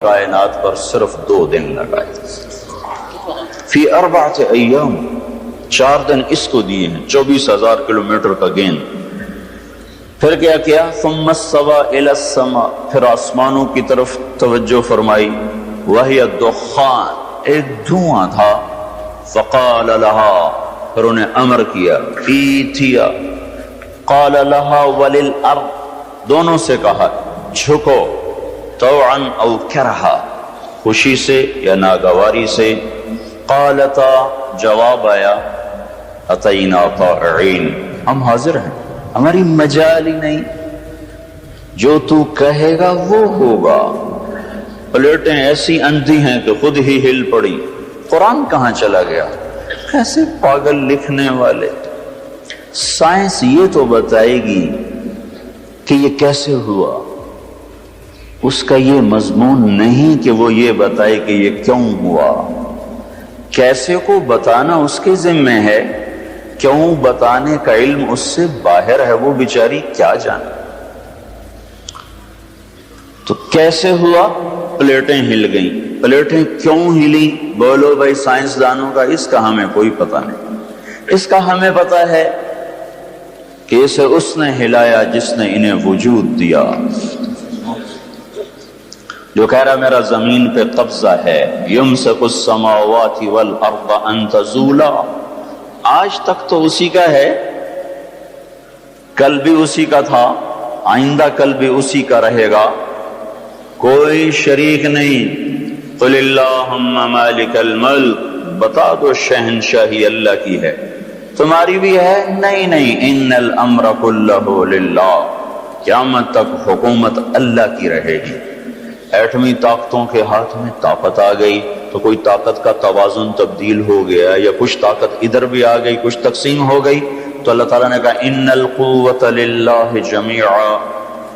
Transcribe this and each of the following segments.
کائنات پر صرف 2 دن لگائے. فی 4 ایام 4 دن اس کو دیے ہیں، 24,000 کلومیٹر کا گیند. پھر کیا کیا؟ ثم استوى الى السماء، پھر آسمانوں کی طرف توجہ فرمائی. وہی الدخان، ایک دھواں تھا. فقال لها، پھر انہیں امر کیا، ایتیا. قال لها وللارض، دونوں سے کہا جھکو، طوعا او کرہا، خوشی سے یا ناگواری سے. قالتا، جواب آیا، اتینا طائعین، ہم حاضر ہیں، ہماری مجال ہی نہیں، جو تو کہے گا وہ ہوگا. پلیٹیں ایسی اندھی ہیں کہ خود ہی ہل پڑی. قرآن کہاں چلا گیا؟ کیسے پاگل لکھنے والے. سائنس یہ تو بتائے گی کہ یہ کیسے ہوا، اس کا یہ مضمون نہیں کہ وہ یہ بتائے کہ یہ کیوں ہوا. کیسے کو بتانا اس کے ذمہ ہے، کیوں بتانے کا علم اس سے باہر ہے، وہ بیچاری کیا جانے. تو کیسے ہوا؟ پلیٹیں ہل گئیں. پلیٹیں کیوں ہلی؟ بولو بھائی سائنسدانوں کا، اس کا ہمیں کوئی پتہ نہیں. اس کا ہمیں پتہ ہے کہ اسے اس نے ہلایا جس نے انہیں وجود دیا، جو کہہ رہا میرا زمین پہ قبضہ ہے. یمسک السماوات والارض ان تزولا، آج تک تو اسی کا ہے، کل بھی اسی کا تھا، آئندہ کل بھی اسی کا رہے گا، کوئی شریک نہیں. قل اللہم مالک الملک، بتا دو شہنشاہی اللہ کی ہے، تمہاری بھی ہے؟ نہیں. ان الامر کلہ للہ، قیامت تک حکومت اللہ کی رہے گی. ایٹمی طاقتوں کے ہاتھ میں طاقت آ گئی تو کوئی طاقت کا توازن تبدیل ہو گیا، یا کچھ طاقت ادھر بھی آ گئی، کچھ تقسیم ہو گئی. تو اللہ تعالیٰ نے کہا ان القوۃ للہ جمیعا،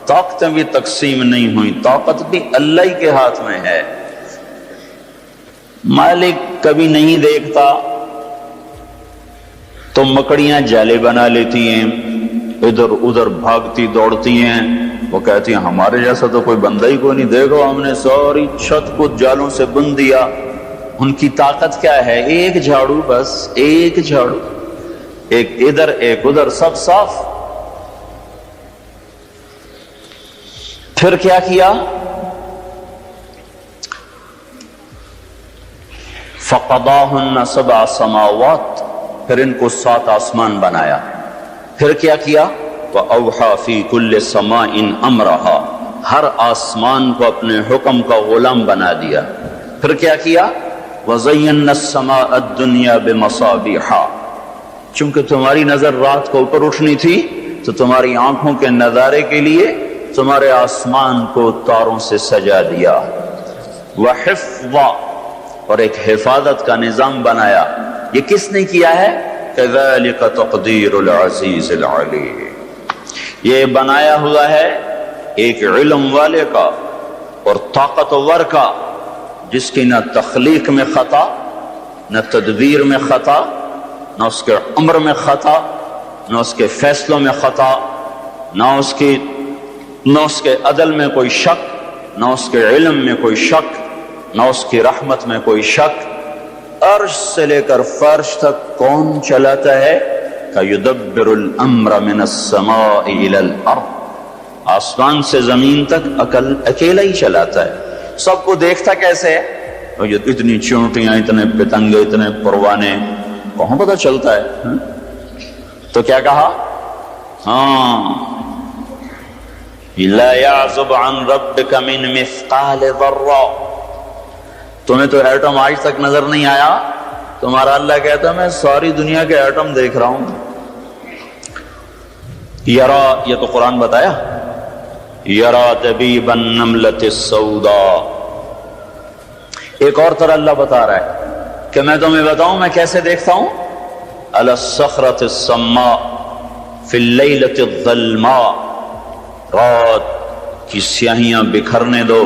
طاقتیں بھی تقسیم نہیں ہوئی، طاقت بھی اللہ ہی کے ہاتھ میں ہے. مالک کبھی نہیں دیکھتا تو مکڑیاں جالے بنا لیتی ہیں، ادھر ادھر بھاگتی دوڑتی ہیں. وہ کہتی ہیں ہمارے جیسا تو کوئی بندہ ہی کوئی نہیں، دیکھو ہم نے ساری چھت کو جالوں سے بند دیا. ان کی طاقت کیا ہے؟ ایک جھاڑو، بس ایک جھاڑو، ایک ادھر ایک ادھر، سب صاف. پھر کیا کیا؟ فقضاہن 7 سماوات، پھر ان کو 7 آسمان بنایا. پھر کیا کیا؟ وَأَوْحَى فِي كُلِّ سَمَاءٍ أَمْرَهَا، ہر آسمان کو اپنے حکم کا غلام بنا دیا. پھر کیا کیا؟ وَزَيَّنَّا السَّمَاءَ الدُّنْيَا بِمَصَابِيحَ، چونکہ تمہاری نظر رات کو اوپر اٹھنی تھی تو تمہاری آنکھوں کے نظارے کے لیے تمہارے آسمان کو تاروں سے سجا دیا. وَحِفْظًا، اور ایک حفاظت کا نظام بنایا. یہ کس نے کیا ہے؟ كَذَلِكَ تَقْدِيرُ الْعَزِيزِ الْعَلِيمِ، یہ بنایا ہوا ہے ایک علم والے کا اور طاقتور کا، جس کی نہ تخلیق میں خطا، نہ تدبیر میں خطا، نہ اس کے امر میں خطا، نہ اس کے فیصلوں میں خطا، نہ اس کے عدل میں کوئی شک، نہ اس کے علم میں کوئی شک، نہ اس کی رحمت میں کوئی شک. عرش سے لے کر فرش تک کون چلاتا ہے؟ یدبر الامر من السماء الى الارض، آسمان سے زمین تک اکیلا ہی چلاتا ہے. سب کو دیکھتا کیسے ہے؟ اتنی چونٹیاں، اتنے پتنگے، اتنے پروانے، کہاں پتہ چلتا ہے؟ تو کیا کہا؟ ہاں، لا يعزب عن ربك من مثقال ذرہ، تمہیں تو ایٹم آج تک نظر نہیں آیا، تمہارا اللہ کہتا ہے میں ساری دنیا کے ایٹم دیکھ رہا ہوں. یرا، یہ تو قرآن بتایا، یرا دبیب النملۃ السوداء. ایک اور طرح اللہ بتا رہا ہے کہ میں تمہیں بتاؤں میں کیسے دیکھتا ہوں. علی الصخرۃ الصماء فی اللیلۃ الظلماء، رات کی سیاہیاں بکھرنے دو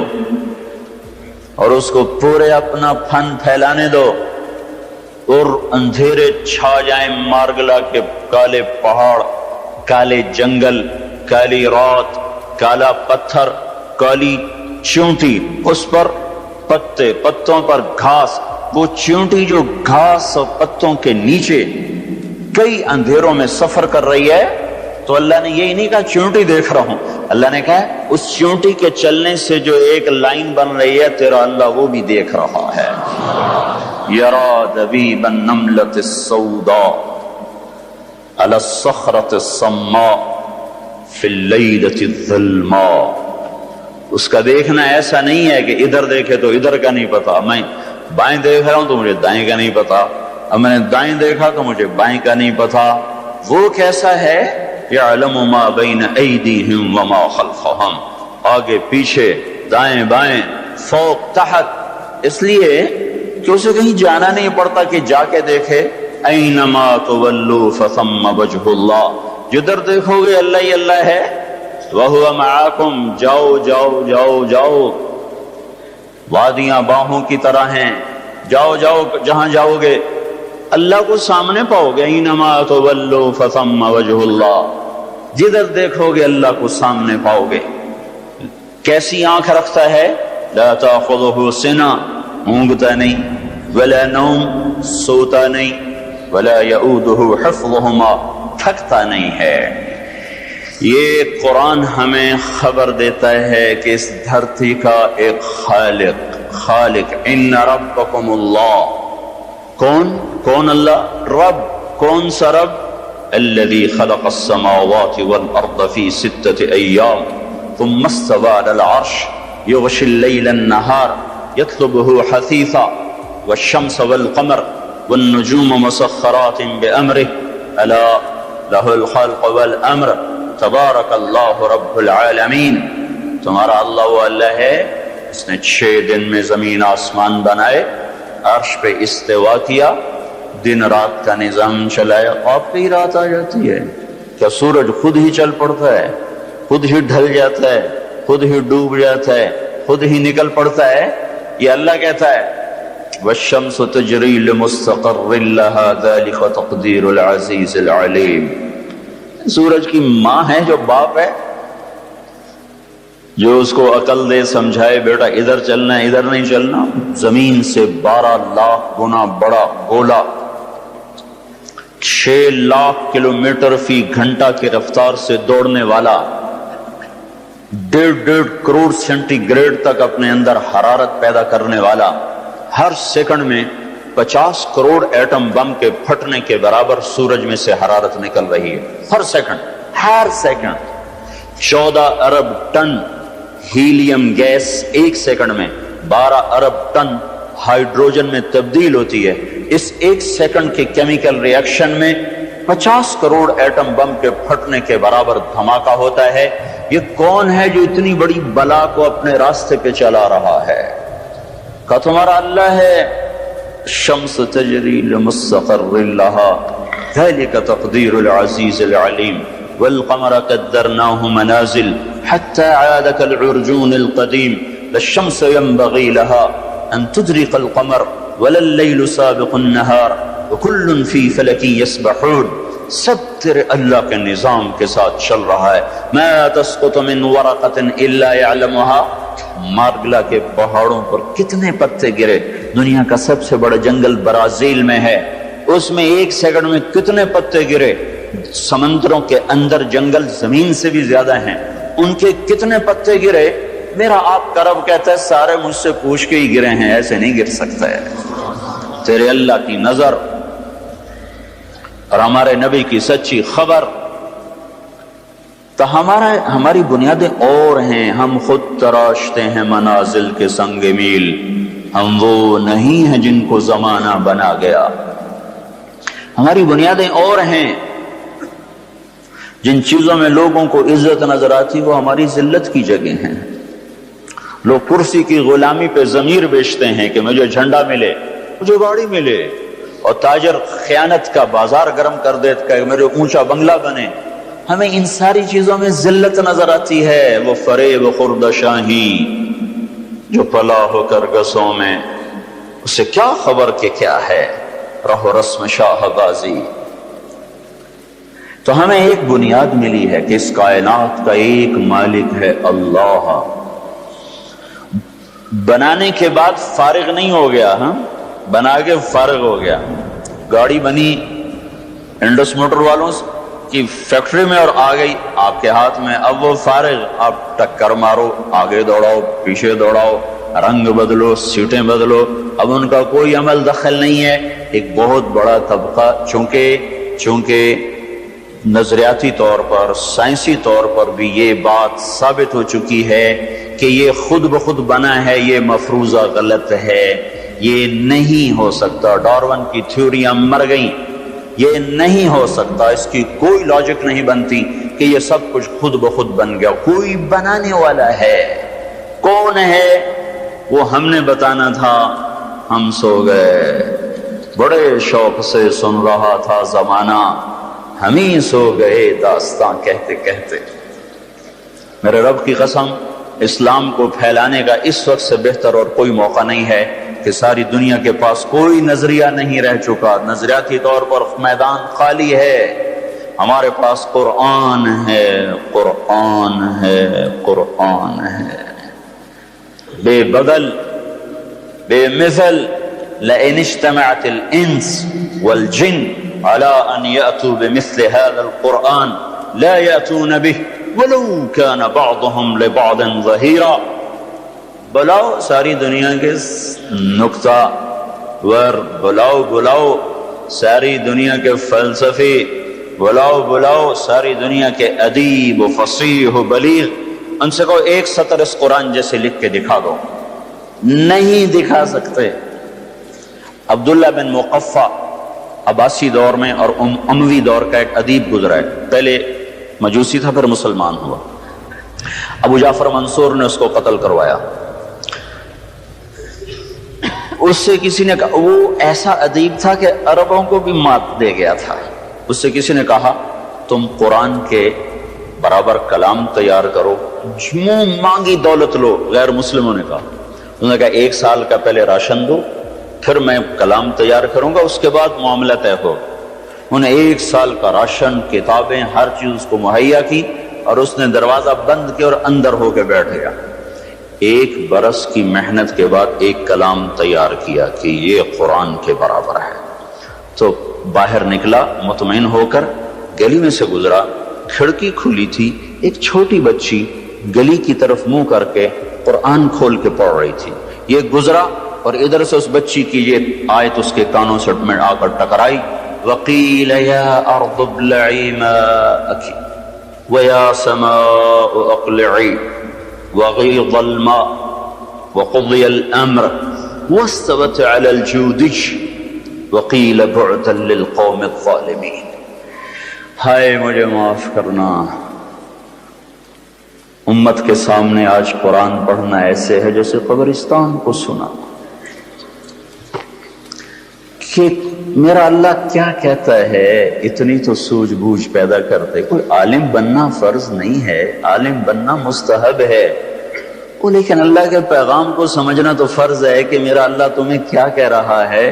اور اس کو پورے اپنا پھن پھیلانے دو، اور اندھیرے چھا جائیں مارگلا کے کالے پہاڑ، کالے جنگل، کالی رات، کالا پتھر، کالی چونٹی، اس پر پتے، پتوں پر گھاس، وہ چیونٹی جو گھاس اور پتوں کے نیچے کئی اندھیروں میں سفر کر رہی ہے، تو اللہ نے یہی نہیں کہا چیونٹی دیکھ رہا ہوں، اللہ نے کہا اس چیونٹی کے چلنے سے جو ایک لائن بن رہی ہے تیرا اللہ وہ بھی دیکھ رہا ہے۔ یرا دبیب النملۃ السوداء علی الصخرۃ الصماء فی اللیلۃ الظلماء۔ اس کا دیکھنا ایسا نہیں ہے کہ ادھر دیکھے تو ادھر کا نہیں پتا، میں بائیں دیکھ رہا ہوں تو مجھے دائیں کا نہیں پتا، اب میں نے دائیں دیکھا تو مجھے بائیں کا نہیں پتا۔ وہ کیسا ہے؟ یعلم ما بین ایدیہم وما خلفہم، آگے پیچھے، دائیں بائیں، فوق تحت، اس لیے کہ اسے کہیں جانا نہیں پڑتا کہ جا کے دیکھے۔ اینما تولوا فثم وجہ اللہ، جدھر دیکھو گے اللہ ہی اللہ ہے۔ وَهُوَ مَعَكُمْ، جاؤ جاؤ جاؤ جاؤ، وادیاں باہوں کی طرح ہیں، جاؤ جاؤ جہاں جاؤ گے اللہ کو سامنے پاؤ گے۔ اینما تولوا فثم وجہ اللہ، جدھر دیکھو گے اللہ کو سامنے پاؤ گے۔ کیسی آنکھ رکھتا ہے؟ لا تأخذہ سنہ، اونگتا نہیں، ولا نوم، سوتا نہیں، ولا یعودہ حفظہما، تھکتا نہیں ہے۔ یہ قرآن ہمیں خبر دیتا ہے کہ اس دھرتی کا ایک خالق ان ربکم اللہ، کون اللہ؟ رب، کون سا رب؟ الذي خلق السماوات والارض في 6 ايام ثم استوى على العرش يغشي الليل النهار يطلبه حثيثا والشمس والقمر والنجوم مسخرات بأمره ألا له الخلق والأمر تبارک اللہ رب العالمین۔ تمہارا اللہ وہ اللہ ہے اس نے 6 دن میں زمین آسمان بنائے، عرش پہ استوا کیا، دن رات کا نظام چلایا۔ آپ پہ ہی رات آ جاتی ہے کیا؟ سورج خود ہی چل پڑتا ہے، خود ہی ڈھل جاتا ہے، خود ہی ڈوب جاتا ہے، خود ہی نکل پڑتا ہے؟ یہ اللہ کہتا ہے والشمس تجری لمستقر لها ذلك تقدیر العزیز العلیم۔ سورج کی ماں ہے جو باپ ہے، جو اس کو عقل دے، سمجھائے بیٹا ادھر چلنا ہے ادھر نہیں چلنا۔ زمین سے 12 لاکھ گنا بڑا گولا، 6 لاکھ کلومیٹر فی گھنٹہ کی رفتار سے دوڑنے والا، 1.5 کروڑ سینٹی گریڈ تک اپنے اندر حرارت پیدا کرنے والا، ہر سیکنڈ میں 50 کروڑ ایٹم بم کے پھٹنے کے برابر سورج میں سے حرارت نکل رہی ہے ہر سیکنڈ۔ 14 ارب ٹن ہیلیم گیس ایک سیکنڈ میں 12 ارب ٹن ہائیڈروجن میں تبدیل ہوتی ہے۔ اس ایک سیکنڈ کے کیمیکل ری ایکشن میں 50 کروڑ ایٹم بم کے پھٹنے کے برابر دھماکہ ہوتا ہے۔ یہ کون ہے جو اتنی بڑی بلا کو اپنے راستے پہ چلا رہا ہے؟ کہ تمہارا اللہ ہے۔ شمس تجری لمستقر لها ذلك تقدیر العزیز العلیم والقمر قدرناه منازل حتى عاد كالعرجون القدیم لا الشمس ينبغي لها ان تدرك القمر ولا الليل سابق النهار وكل في فلك يسبحون۔ سب تیرے اللہ کے نظام کے ساتھ چل رہا ہے۔ ما تسقط من ورقة الا يعلمها، مارگلا کے پہاڑوں پر کتنے پتے گرے، دنیا کا سب سے بڑا جنگل برازیل میں ہے، اس میں ایک سیکنڈ میں کتنے پتے گرے، سمندروں کے اندر جنگل زمین سے بھی زیادہ ہیں، ان کے کتنے پتے گرے، میرا آپ کا رب کہتا ہے سارے مجھ سے پوچھ کے ہی گرے ہیں، ایسے نہیں گر سکتا ہے۔ تیرے اللہ کی نظر اور ہمارے نبی کی سچی خبر، تو ہماری بنیادیں اور ہیں، ہم خود تراشتے ہیں منازل کے سنگ میل، ہم وہ نہیں ہیں جن کو زمانہ بنا گیا۔ ہماری بنیادیں اور ہیں، جن چیزوں میں لوگوں کو عزت نظر آتی وہ ہماری ذلت کی جگہ ہیں۔ لوگ کرسی کی غلامی پہ ضمیر بیچتے ہیں کہ مجھے جھنڈا ملے، مجھے گاڑی ملے، اور تاجر خیانت کا بازار گرم کر دیتا کہ میرے اونچا بنگلہ بنے۔ ہمیں ان ساری چیزوں میں ذلت نظر آتی ہے۔ وہ فریب خرد شاہی جو پلا ہو کر گسوں میں، اسے کیا خبر کہ کیا ہے رہ و رسم شاہ بازی۔ تو ہمیں ایک بنیاد ملی ہے کہ اس کائنات کا ایک مالک ہے اللہ، بنانے کے بعد فارغ نہیں ہو گیا، ہاں بنا کے فارغ ہو گیا۔ گاڑی بنی انڈس موٹر والوں کی فیکٹری میں اور آ گئی آپ کے ہاتھ میں، اب وہ فارغ، آپ ٹکر مارو، آگے دوڑاؤ پیچھے دوڑاؤ، رنگ بدلو، سیٹیں بدلو، اب ان کا کوئی عمل دخل نہیں ہے۔ ایک بہت بڑا طبقہ چونکہ نظریاتی طور پر سائنسی طور پر بھی یہ بات ثابت ہو چکی ہے کہ یہ خود بخود بنا ہے، یہ مفروضہ غلط ہے، یہ نہیں ہو سکتا۔ ڈارون کی تھیوریاں مر گئیں، یہ نہیں ہو سکتا، اس کی کوئی لاجک نہیں بنتی کہ یہ سب کچھ خود بخود بن گیا۔ کوئی بنانے والا ہے، کون ہے وہ ہم نے بتانا تھا، ہم سو گئے۔ بڑے شوق سے سن رہا تھا زمانہ، ہم ہی سو گئے داستاں کہتے کہتے۔ میرے رب کی قسم، اسلام کو پھیلانے کا اس وقت سے بہتر اور کوئی موقع نہیں ہے کہ ساری دنیا کے پاس کوئی نظریہ نہیں رہ چکا، نظریاتی طور پر میدان خالی ہے۔ ہمارے پاس قرآن ہے، قرآن ہے، قرآن ہے، بے بدل بے مثل۔ لئن اجتمعت الانس والجن على ان يأتوا بمثل هذا القرآن لا يأتون به ولو كان بعضهم لبعض ظهيرا۔ بلاؤ ساری دنیا کے نکتہ ور، بلاؤ ساری دنیا کے فلسفی، بلاؤ ساری دنیا کے ادیب و فصیح و بلیغ، ان سے کہو ایک سطر اس قرآن جیسے لکھ کے دکھا دو، نہیں دکھا سکتے۔ عبداللہ بن مقفع عباسی دور میں اور اموی دور کا ایک ادیب گزرا ہے، پہلے مجوسی تھا پھر مسلمان ہوا۔ ابو جعفر منصور نے اس کو قتل کروایا۔ اس سے کسی نے کہا، وہ ایسا ادیب تھا کہ عربوں کو بھی مات دے گیا تھا۔ اس سے کسی نے کہا تم قرآن کے برابر کلام تیار کرو، منہ مانگی دولت لو۔ غیر مسلموں نے کہا، انہوں نے کہا 1 سال کا پہلے راشن دو، پھر میں کلام تیار کروں گا، اس کے بعد معاملہ طے ہو۔ انہیں 1 سال کا راشن، کتابیں، ہر چیز اس کو مہیا کی، اور اس نے دروازہ بند کیا اور اندر ہو کے بیٹھ گیا۔ 1 برس کی محنت کے بعد ایک کلام تیار کیا کہ یہ قرآن کے برابر ہے۔ تو باہر نکلا مطمئن ہو کر، گلی میں سے گزرا، کھڑکی کھلی تھی، ایک چھوٹی بچی گلی کی طرف منہ کر کے قرآن کھول کے پڑھ رہی تھی۔ یہ گزرا اور ادھر سے اس بچی کی یہ آیت اس کے کانوں سے میں آ کر ٹکرائی، وَقِيلَ يَا أَرْضُ ابْلَعِي مَاءَكِ وَيَا سَمَاءُ أَقْلِعِي وَغِيضَ الْمَاءُ وَقُضِيَ الْأَمْرُ وَاسْتَوَتْ عَلَى الْجُودِيِّ وَقِيلَ بُعْدًا لِلْقَوْمِ الظَّالِمِينَ۔ ہائے مجھے معاف کرنا، امت کے سامنے آج قرآن پڑھنا ایسے ہے جیسے قبرستان کو سنا کہ میرا اللہ کیا کہتا ہے۔ اتنی تو سوجھ بوجھ پیدا کرتے۔ کوئی عالم بننا فرض نہیں ہے، عالم بننا مستحب ہے، لیکن اللہ کے پیغام کو سمجھنا تو فرض ہے کہ میرا اللہ تمہیں کیا کہہ رہا ہے۔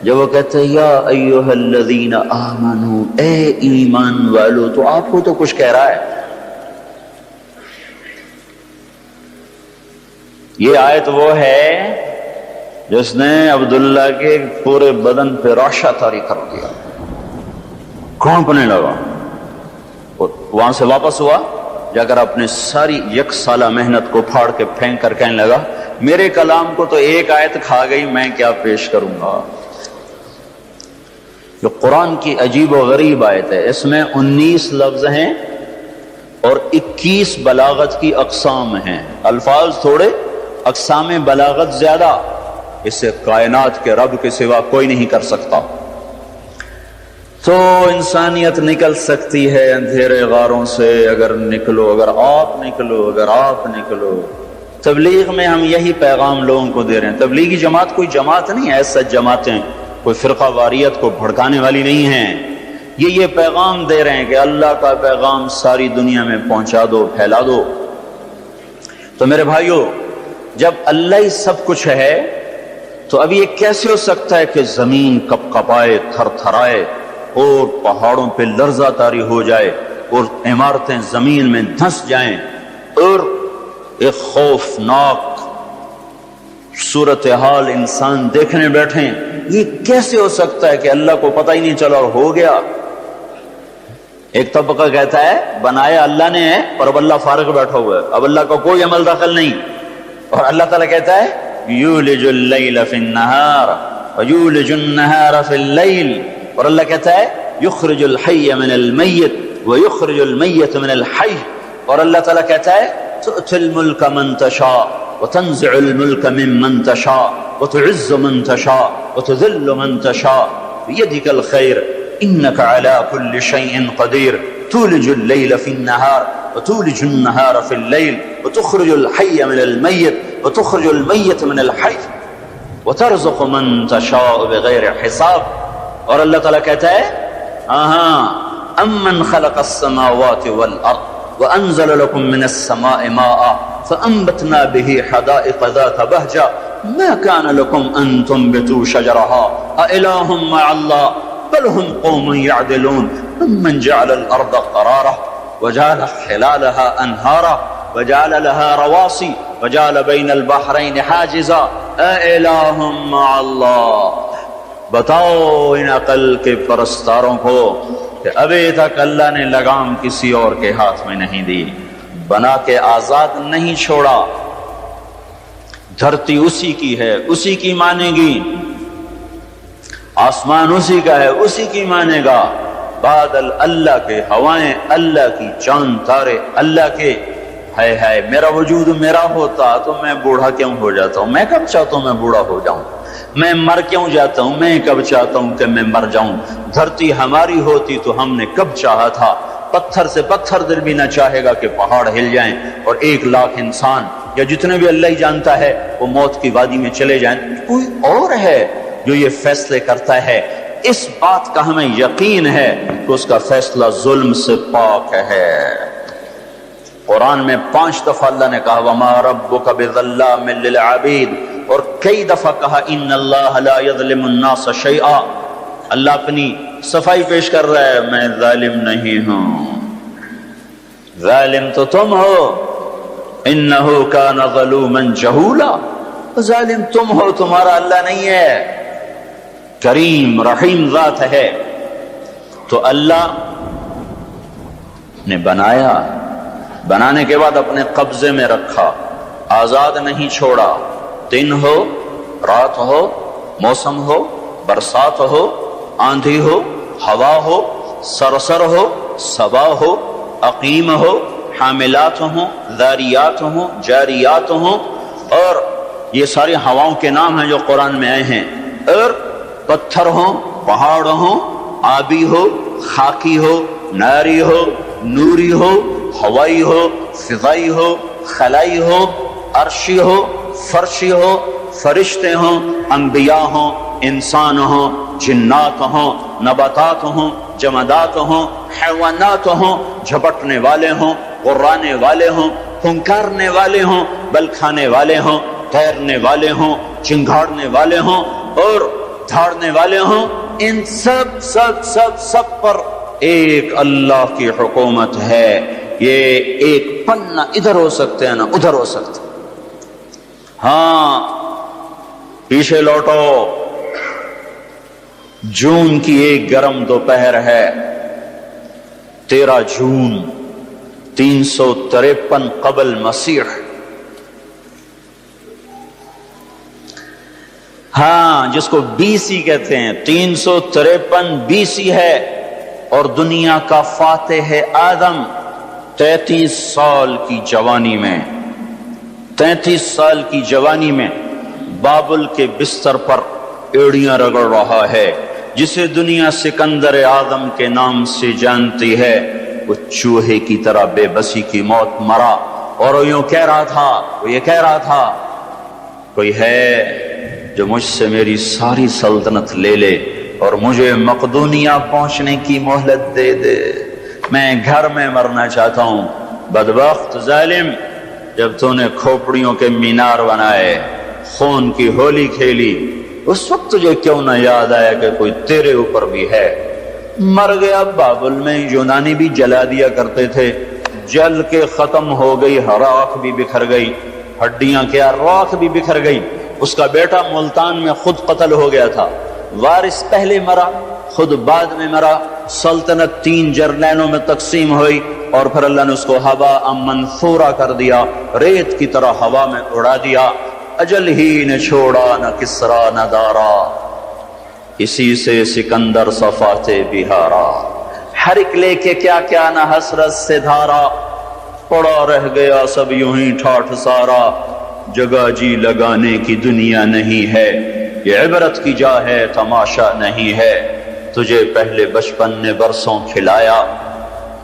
جب وہ کہتے ہیں یا ایھا الذین آمنو، اے ایمان والو، تو آپ کو تو کچھ کہہ رہا ہے۔ یہ آیت وہ ہے جس نے عبداللہ کے پورے بدن پہ راشا طاری کر دیا، کانپنے لگا۔ وہاں سے واپس ہوا، جا کر اپنے ساری 1 سالہ محنت کو پھاڑ کے پھینک کر کہنے لگا میرے کلام کو تو ایک آیت کھا گئی، میں کیا پیش کروں گا۔ جو قرآن کی عجیب و غریب آیت ہے، اس میں 19 لفظ ہیں اور 21 بلاغت کی اقسام ہیں۔ الفاظ تھوڑے، اقسام بلاغت زیادہ۔ اسے کائنات کے رب کے سوا کوئی نہیں کر سکتا۔ تو انسانیت نکل سکتی ہے اندھیرے غاروں سے اگر نکلو، اگر آپ نکلو۔ تبلیغ میں ہم یہی پیغام لوگوں کو دے رہے ہیں۔ تبلیغی جماعت کوئی جماعت نہیں ہے، ایسا جماعتیں کوئی فرقہ واریت کو بھڑکانے والی نہیں ہیں۔ یہ پیغام دے رہے ہیں کہ اللہ کا پیغام ساری دنیا میں پہنچا دو، پھیلا دو۔ تو میرے بھائیو، جب اللہ ہی سب کچھ ہے تو اب یہ کیسے ہو سکتا ہے کہ زمین کپ کپائے، تھر تھرائے اور پہاڑوں پہ لرزہ طاری ہو جائے اور عمارتیں زمین میں دھنس جائیں اور ایک خوفناک صورتحال انسان دیکھنے بیٹھیں، یہ کیسے ہو سکتا ہے کہ اللہ کو پتہ ہی نہیں چلا اور ہو گیا؟ ایک طبقہ کہتا ہے بنایا اللہ نے ہے پر اب اللہ فارغ بیٹھا ہوا ہے، اب اللہ کا کوئی عمل دخل نہیں، اور اللہ تعالیٰ کہتا ہے یولج اللیل فی النہار ویولج النہار فی اللیل، اور اللہ کہتا ہے یخرج الحی من المیت ویخرج المیت من الحی، اور اللہ تعالیٰ کہتا ہے تؤتی الملک من تشاء وتنزع الملک ممن تشاء وتعز من تشاء وتذل من تشاء بیدک الخیر انک علی کل شیء قدیر تولج اللیل فی النہار وتولج النہار فی اللیل وتخرج الحی من المیت وتخرج المیت من الحی وترزق من تشاء بغیر حساب، اور اللہ تعالیٰ کہتا ہے امن خلق السماوات والارض وانزل لكم من السماء ماء فانبتنا به حدائق ذات بهجة ما كان لكم ان تنبتوا شجرها أإله مع الله بل هم قوم يعدلون ممن جعل الارض قرارا وجعل خلالها انهارا وجعل لها رواسي وجعل بين البحرين حاجزا أإله مع الله، بتاؤ ان عقل کے پرستاروں کو کہ ابھی تک اللہ نے لگام کسی اور کے ہاتھ میں نہیں دی، بنا کے آزاد نہیں چھوڑا، دھرتی اسی کی ہے اسی کی مانے گی، آسمان اسی کا ہے اسی کی مانے گا، بادل اللہ کے، ہوائیں اللہ کی، چاند تارے اللہ کے، ہے میرا وجود میرا ہوتا تو میں بوڑھا کیوں ہو جاتا ہوں، میں کب چاہتا ہوں میں بوڑھا ہو جاؤں، میں مر کیوں جاتا ہوں، میں کب چاہتا ہوں کہ میں مر جاؤں، دھرتی ہماری ہوتی تو ہم نے کب چاہا تھا، پتھر سے پتھر دل بھی نہ چاہے گا کہ پہاڑ ہل جائیں اور 1,00,000 انسان یا جتنے بھی اللہ ہی جانتا ہے وہ موت کی وادی میں چلے جائیں، کوئی اور ہے جو یہ فیصلے کرتا ہے، اس بات کا ہمیں یقین ہے کہ اس کا فیصلہ ظلم سے پاک ہے۔ قرآن میں 5 دفعہ اللہ نے کہا وَمَا رَبُّكَ بِظَلَّامٍ لِّلْعَبِيدِ، اور کئی دفعہ کہا ان اللہ لا یظلم الناس شیئا، اللہ اپنی صفائی پیش کر رہا ہے میں ظالم نہیں ہوں، ظالم تو تم ہو، انہ کان ظلوما جہولا، ظالم تم ہو تمہارا اللہ نہیں ہے، کریم رحیم ذات ہے۔ تو اللہ نے بنایا، بنانے کے بعد اپنے قبضے میں رکھا، آزاد نہیں چھوڑا، دن ہو رات ہو، موسم ہو، برسات ہو، آندھی ہو، ہوا ہو، سرسر ہو، صبا ہو، عقیم ہو، حاملات ہوں، ذاریات ہوں، جاریات ہوں، اور یہ ساری ہواؤں کے نام ہیں جو قرآن میں آئے ہیں، اور پتھر ہوں، پہاڑ ہوں، آبی ہو، خاکی ہو، ناری ہو، نوری ہو، ہوائی ہو، فضائی ہو، خلائی ہو، عرشی ہو، فرشی ہو، فرشتے ہوں، انبیاء ہوں، انسان ہوں، جنات ہوں، نباتات ہوں، جمادات ہوں، حیوانات ہوں، جھپٹنے والے ہوں، غرانے والے ہوں، پھنکارنے والے ہوں، بل کھانے والے ہوں، تیرنے والے ہوں، چنگھاڑنے والے ہوں اور دھاڑنے والے ہوں، ان سب سب سب سب پر ایک اللہ کی حکومت ہے۔ یہ ایک پن نہ ادھر ہو سکتے ہیں نہ ادھر ہو سکتے۔ ہاں پیچھے لوٹو، جون کی ایک گرم دوپہر ہے، 13 جون 353 قبل مسیح۔ ہاں جس کو BC کہتے ہیں، 353 BC ہے، اور دنیا کا فاتح آدم 33 سال کی جوانی میں، 33 سال کی جوانی میں بابل کے بستر پر ایڑیاں رگڑ رہا ہے، جسے دنیا سکندر اعظم کے نام سے جانتی ہے، وہ چوہے کی طرح بے بسی کی موت مرا، اور وہ یوں کہہ رہا تھا، وہ یہ کہہ رہا تھا کوئی ہے جو مجھ سے میری ساری سلطنت لے لے اور مجھے مقدونیہ پہنچنے کی مہلت دے دے، میں گھر میں مرنا چاہتا ہوں۔ بدبخت ظالم، جب تو نے کھوپڑیوں کے مینار بنائے، خون کی ہولی کھیلی، اس وقت تجھے کیوں نہ یاد آیا کہ کوئی تیرے اوپر بھی ہے؟ مر گیا بابل میں، یونانی بھی جلا دیا کرتے تھے، جل کے ختم ہو گئی، راکھ بھی بکھر گئی، ہڈیاں کیا راکھ بھی بکھر گئی، اس کا بیٹا ملتان میں خود قتل ہو گیا تھا، وارث پہلے مرا، خود بعد میں مرا، سلطنت 3 جرنیلوں میں تقسیم ہوئی، اور پھر اللہ نے اس کو ہوا منثورہ کر دیا، ریت کی طرح ہوا میں اڑا دیا۔ اجل ہی نے چھوڑا نہ کسرا نہ دارا، اسی سے سکندر صفات بہارا، ہر ایک لے کے کیا کیا نہ حسرت سے دھارا، پڑا رہ گیا سب یوں ہی ٹھاٹھ سارا، جگہ جی لگانے کی دنیا نہیں ہے، یہ عبرت کی جا ہے تماشا نہیں ہے، تجھے پہلے بچپن نے برسوں کھلایا،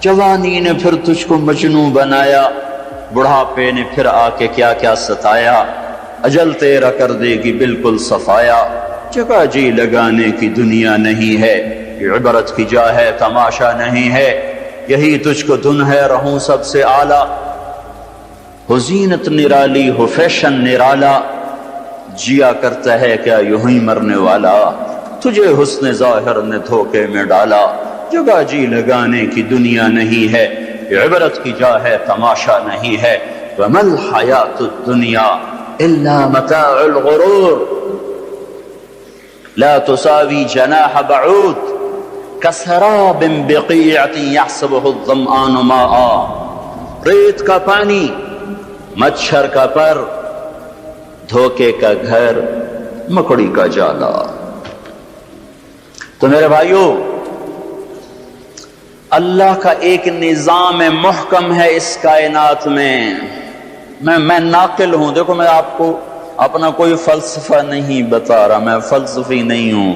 جوانی نے پھر تجھ کو مجنوں بنایا، بڑھاپے نے پھر آ کے کیا کیا ستایا، اجل تیرا کر دے گی بالکل صفایا، جگہ جی لگانے کی دنیا نہیں ہے، یہ عبرت کی جا ہے تماشا نہیں ہے، یہی تجھ کو دن ہے رہوں سب سے اعلیٰ، ہو زینت نرالی ہو فیشن نرالا، جیا کرتا ہے کیا یوں ہی مرنے والا، تجھے حسن ظاہر نے دھوکے میں ڈالا، جگہ جی لگانے کی دنیا نہیں ہے، یہ عبرت کی جا ہے تماشا نہیں ہے، وَمَا الْحَيَاةُ الدُّنْيَا إِلَّا مَتَاعُ الْغُرُورِ لَا تُسَاوِي جَنَاحَ بَعُوضٍ كَسَرَابٍ بِقِيعَةٍ يَحْسَبُهُ الظَّمْآنُ مَاءً، ریت کا پانی، مچھر کا پر، دھوکے کا گھر، مکڑی کا جالا۔ تو میرے بھائیو، اللہ کا ایک نظام محکم ہے اس کائنات میں۔ میں ناقل ہوں، دیکھو میں آپ کو اپنا کوئی فلسفہ نہیں بتا رہا، میں فلسفی نہیں ہوں،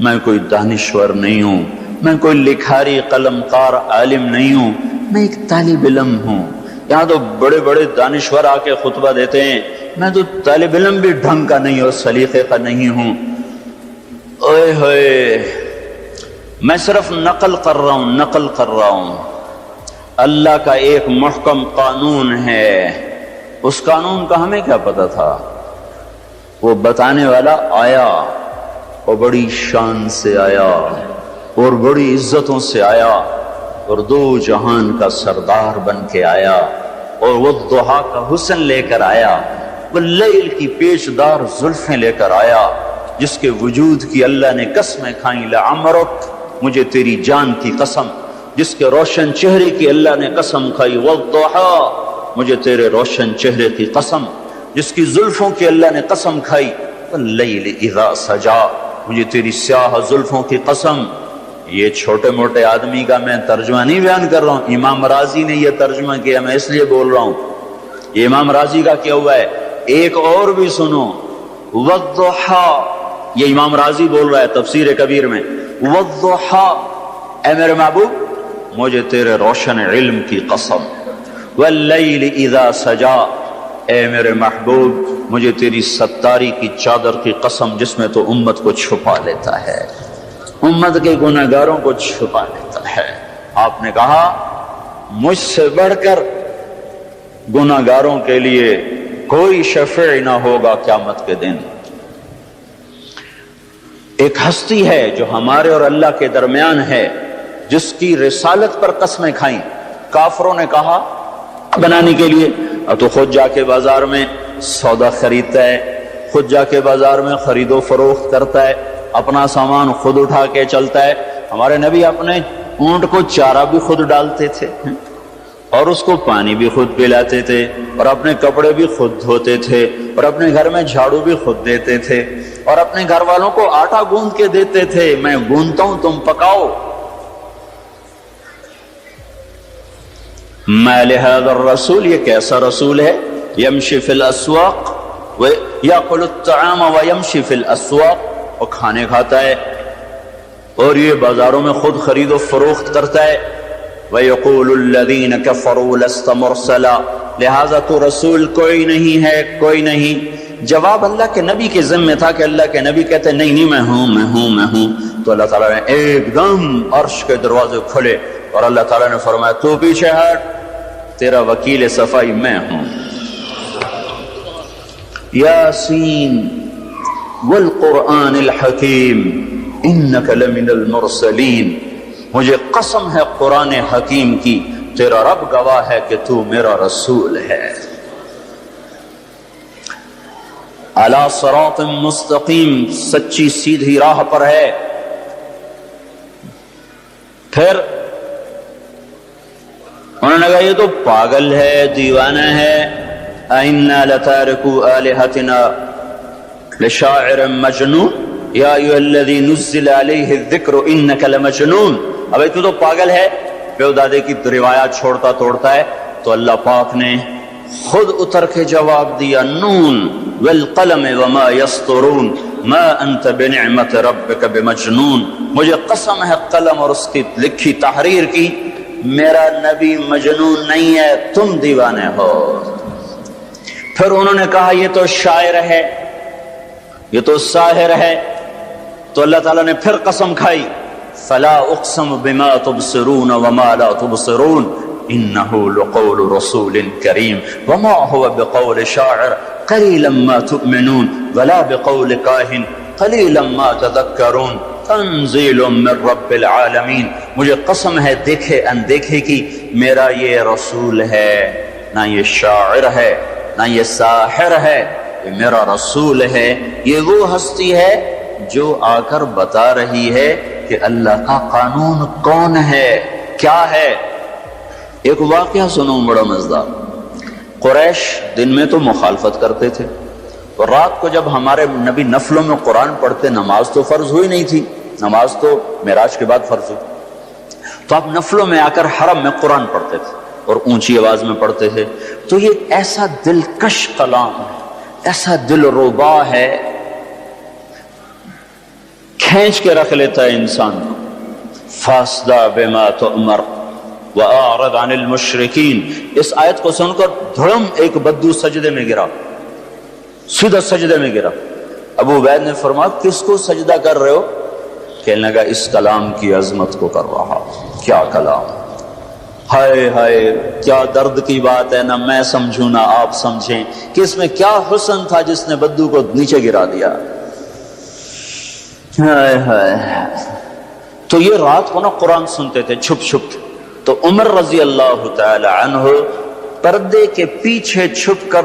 میں کوئی دانشور نہیں ہوں، میں کوئی لکھاری قلم کار عالم نہیں ہوں، میں ایک طالب علم ہوں۔ یہاں تو بڑے بڑے دانشور آ کے خطبہ دیتے ہیں، میں تو طالب علم بھی ڈھنگ کا نہیں اور سلیقے کا نہیں ہوں۔ اوئے ہوئے، میں صرف نقل کر رہا ہوں۔ اللہ کا ایک محکم قانون ہے، اس قانون کا ہمیں کیا پتا تھا؟ وہ بتانے والا آیا اور بڑی شان سے آیا اور بڑی عزتوں سے آیا اور 2 جہان کا سردار بن کے آیا، اور وہ ضحیٰ کا حسن لے کر آیا، وہ لیل کی پیچدار زلفیں لے کر آیا، جس کے وجود کی اللہ نے قسمیں کھائیں، لعمرک، مجھے تیری جان کی قسم، جس کے روشن چہرے کی اللہ نے قسم کھائی، والضحیٰ، مجھے تیرے روشن چہرے کی قسم، جس کی زلفوں کی اللہ نے قسم کھائی، واللیل اذا سجا، مجھے تیری سیاہ زلفوں کی قسم۔ یہ چھوٹے موٹے آدمی کا میں ترجمہ نہیں بیان کر رہا ہوں، امام راضی نے یہ ترجمہ کیا، میں اس لیے بول رہا ہوں، یہ امام راضی کا کیا ہوا ہے۔ ایک اور بھی سنو، والضحیٰ، یہ امام راضی بول رہا ہے تفسیر کبیر میں، والضحیٰ، اے میرے محبوب مجھے تیرے روشن علم کی قسم، واللیل اذا سجا، اے میرے محبوب مجھے تیری ستاری کی چادر کی قسم، جس میں تو امت کو چھپا لیتا ہے، امت کے گناہگاروں کو چھپا لیتا ہے۔ آپ نے کہا مجھ سے بڑھ کر گناہگاروں کے لیے کوئی شفیع نہ ہوگا قیامت کے دن۔ ایک ہستی ہے جو ہمارے اور اللہ کے درمیان ہے، جس کی رسالت پر قسمیں کھائیں۔ کافروں نے کہا بنانے کے لیے، اب تو خود جا کے بازار میں سودا خریدتا ہے، خود جا کے بازار میں خرید و فروخت کرتا ہے، اپنا سامان خود اٹھا کے چلتا ہے۔ ہمارے نبی اپنے اونٹ کو چارہ بھی خود ڈالتے تھے اور اس کو پانی بھی خود پلاتے تھے، اور اپنے کپڑے بھی خود دھوتے تھے، اور اپنے گھر میں جھاڑو بھی خود دیتے تھے، اور اپنے گھر والوں کو آٹا گوندھ کے دیتے تھے، میں گوندھتا ہوں تم پکاؤ۔ ما لهذا الرسول، یہ کیسا رسول ہے، یمشی فی الاسواق یاکل الطعام ویمشی فی الاسواق، اور کھانے کھاتا ہے اور یہ بازاروں میں خود خرید و فروخت کرتا ہے۔ وَيَقُولُ الَّذِينَ كَفَرُوا لَسْتَ مُرْسَلًا، لہذا تو رسول کوئی نہیں ہے، کوئی نہیں۔ جواب اللہ کے نبی کے ذمہ تھا کہ اللہ کے نبی کہتے ہیں نہیں میں ہوں۔ تو اللہ تعالیٰ نے ایک دم عرش کے دروازے کھلے اور اللہ تعالیٰ نے فرمایا تو پیچھے ہٹ، تیرا وکیل صفائی میں ہوں۔ یاسین والقرآن الحکیم انک لمن المرسلین، مجھے قسم ہے قرآن حکیم کی، تیرا رب گواہ ہے کہ تو میرا رسول ہے۔ علی صراط مستقیم، سچی سیدھی راہ پر ہے۔ پھر انہوں نے کہا یہ تو پاگل ہے، دیوانہ ہے، اَإِنَّا لَتَارِكُو آلِهَتِنَا لِشَاعِرٍ مَجْنُونٍ یا ایھا الذی نزل علیہ الذکر انک لمجنون۔ اب تو پاگل ہے، بیودادے کی روایات چھوڑتا توڑتا ہے۔ تو اللہ پاک نے خود اتر کے جواب دیا، نون والقلم وما یسطرون ما انت بنعمت ربک بمجنون، مجھے قسم ہے قلم اور اس کی لکھی تحریر کی، میرا نبی مجنون نہیں ہے، تم دیوانے ہو۔ پھر انہوں نے کہا یہ تو شاعر ہے، یہ تو ساحر ہے۔ تو اللہ تعالیٰ نے پھر قسم کھائی، فلا اقسم بما تبصرون وما لا تبصرون انه لقول رسول کریم وما هو بقول شاعر قلیلا ما تؤمنون ولا بقول کاہن قلیلا ما تذکرون تنزیل من رب العالمین۔ مجھے قسم ہے دیکھے اندیکھے کی، میرا یہ رسول ہے، نہ یہ شاعر ہے نہ یہ ساحر ہے، یہ میرا رسول ہے۔ یہ وہ ہستی ہے جو آ کر بتا رہی ہے کہ اللہ کا قانون کون ہے، کیا ہے۔ ایک واقعہ سنوں بڑا مزدار۔ قریش دن میں تو مخالفت کرتے تھے، اور رات کو جب ہمارے نبی نفلوں میں قرآن پڑھتے، نماز تو فرض ہوئی نہیں تھی، نماز تو معراج کے بعد فرض ہوئی، تو آپ نفلوں میں آ کر حرم میں قرآن پڑھتے تھے اور اونچی آواز میں پڑھتے تھے۔ تو یہ ایسا دلکش کلام ہے، ایسا دل ربا ہے، کھینچ کے رکھ لیتا ہے انسان کو۔ فاصدع بما تؤمر وَأَعْرِضْ عَنِ الْمُشْرِكِينَ، اس آیت کو سن کر دھڑم ایک بدو سجدے میں گرا، سیدھا سجدے میں گرا۔ ابو عبید نے فرمایا کس کو سجدہ کر رہے ہو؟ کہنے لگا اس کلام کی عظمت کو کر رہا۔ کیا کلام، ہائے ہائے کیا درد کی بات ہے، نہ میں سمجھوں نہ آپ سمجھیں کہ اس میں کیا حسن تھا جس نے بدو کو نیچے گرا دیا۔ ہائے ہائے۔ تو یہ رات کو نا قرآن سنتے تھے چھپ چھپ کے۔ تو عمر رضی اللہ تعالی عنہ پردے کے پیچھے چھپ کر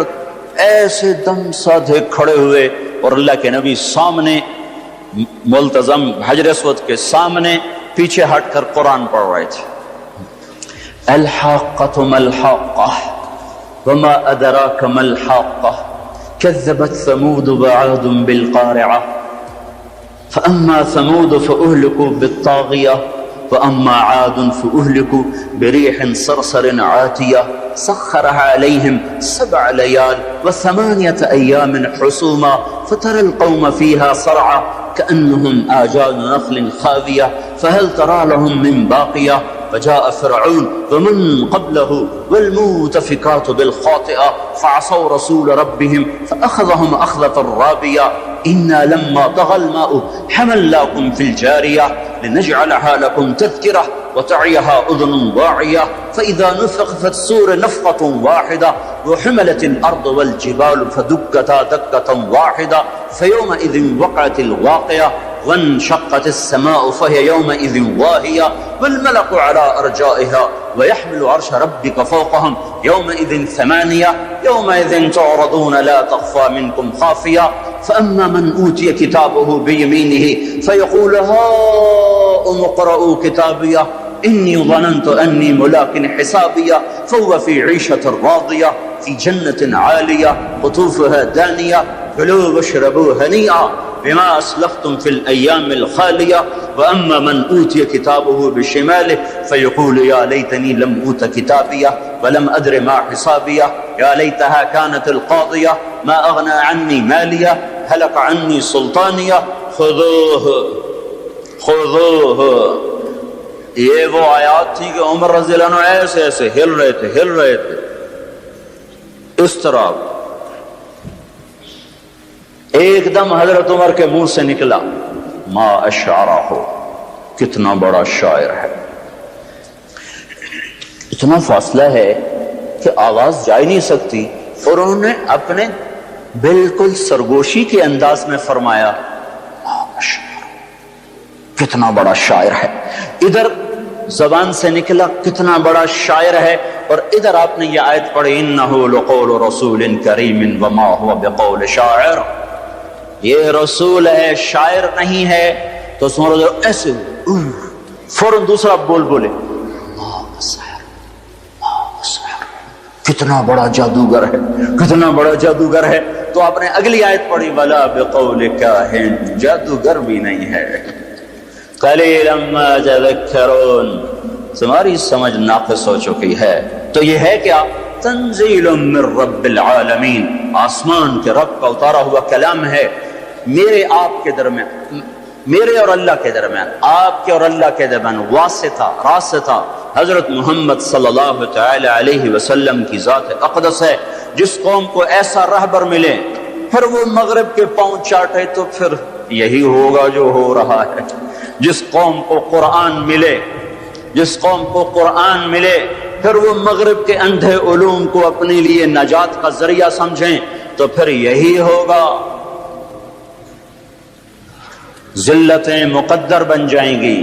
ایسے دم سادھے کھڑے ہوئے، اور اللہ کے نبی سامنے ملتزم حجر اسود کے سامنے پیچھے ہٹ کر قرآن پڑھ رہے تھے۔ الحاقۃ ما الحاقۃ وما ادراک ما الحاقۃ كذبت ثمود وعاد بالقارعۃ فأما ثمود فأهلكوا بالطاغية وأما عاد فأهلكوا بريح صرصر عاتية سخرها عليهم 7 ليال و8 أيام حسوما فترى القوم فيها صرعى كأنهم آجاز نخل خاوية فهل ترى لهم من باقية فجاء فرعون ومن قبله والمؤتفكات بالخاطئة فعصوا رسول ربهم فأخذهم أخذة رابية إنا لما طغى الماء حملناكم في الجارية لنجعلها لكم تذكرة وتعيها أذن واعية فإذا نفخ في الصور نفخة واحدة وحملت الأرض والجبال فدكتا دكة واحدة فيومئذ وقعت الواقعة وانشقت السماء فهي يومئذ واهية والملك على أرجائها ويحمل عرش ربك فوقهم يومئذ 8 يومئذ تعرضون لا تخفى منكم خافية فأما من أوتي كتابه بيمينه فيقول هاؤم اقرءوا كتابيه إني ظننت أني ملاق حسابيه فهو في عيشة راضية في جنة عالية قطوفها دانية كلوا واشربوا هنيئا بما أسلفتم في الأيام الخالية وأما من أوتي كتابه بشماله فيقول يا ليتني لم أوت كتابيه ولم أدر ما حسابيه يا ليتها كانت القاضية ما أغنى عني ماليه هلك عني سلطانيه خذوه خذوه۔ یہ وہ آیات تھی کہ عمر رضی اللہ عنہ ایسے ایسے ہل رہے تھے اس طرح۔ ایک دم حضرت عمر کے منہ سے نکلا ما اشعرہ ہو، کتنا بڑا شاعر ہے۔ اتنا فاصلہ ہے کہ آواز جا ہی نہیں سکتی، اور انہوں نے اپنے بالکل سرگوشی کے انداز میں فرمایا کتنا بڑا شاعر ہے۔ ادھر زبان سے نکلا کتنا بڑا شاعر ہے، اور ادھر آپ نے یہ آیت پڑھی انہ لقول رسول کریم وما هو بقول شاعر۔ یہ رسول ہے شاعر نہیں ہے، تو اس مرد ایسے فوراً دوسرا بولے کتنا بڑا جادوگر ہے، کتنا بڑا جادوگر ہے. تو آپ نے اگلی آیت پڑھی ولا بقول کاہن، جادوگر بھی نہیں ہے. قلیلا ما تذکرون، تمہاری سمجھ ناقص ہو چکی ہے. تو یہ ہے کیا؟ تنزیل من رب العالمین، آسمان کے رب کا اتارا ہوا کلام ہے میرے آپ کے درمیان، میرے اور اللہ کے درمیان، آپ کے اور اللہ کے درمیان واسطہ راستہ حضرت محمد صلی اللہ تعالی علیہ وسلم کی ذات اقدس ہے. جس قوم کو ایسا رہبر ملے پھر وہ مغرب کے پاؤں چاٹے تو پھر یہی ہوگا جو ہو رہا ہے. جس قوم کو قرآن ملے، جس قوم کو قرآن ملے پھر وہ مغرب کے اندھے علوم کو اپنے لیے نجات کا ذریعہ سمجھیں تو پھر یہی ہوگا. ذلتیں مقدر بن جائیں گی.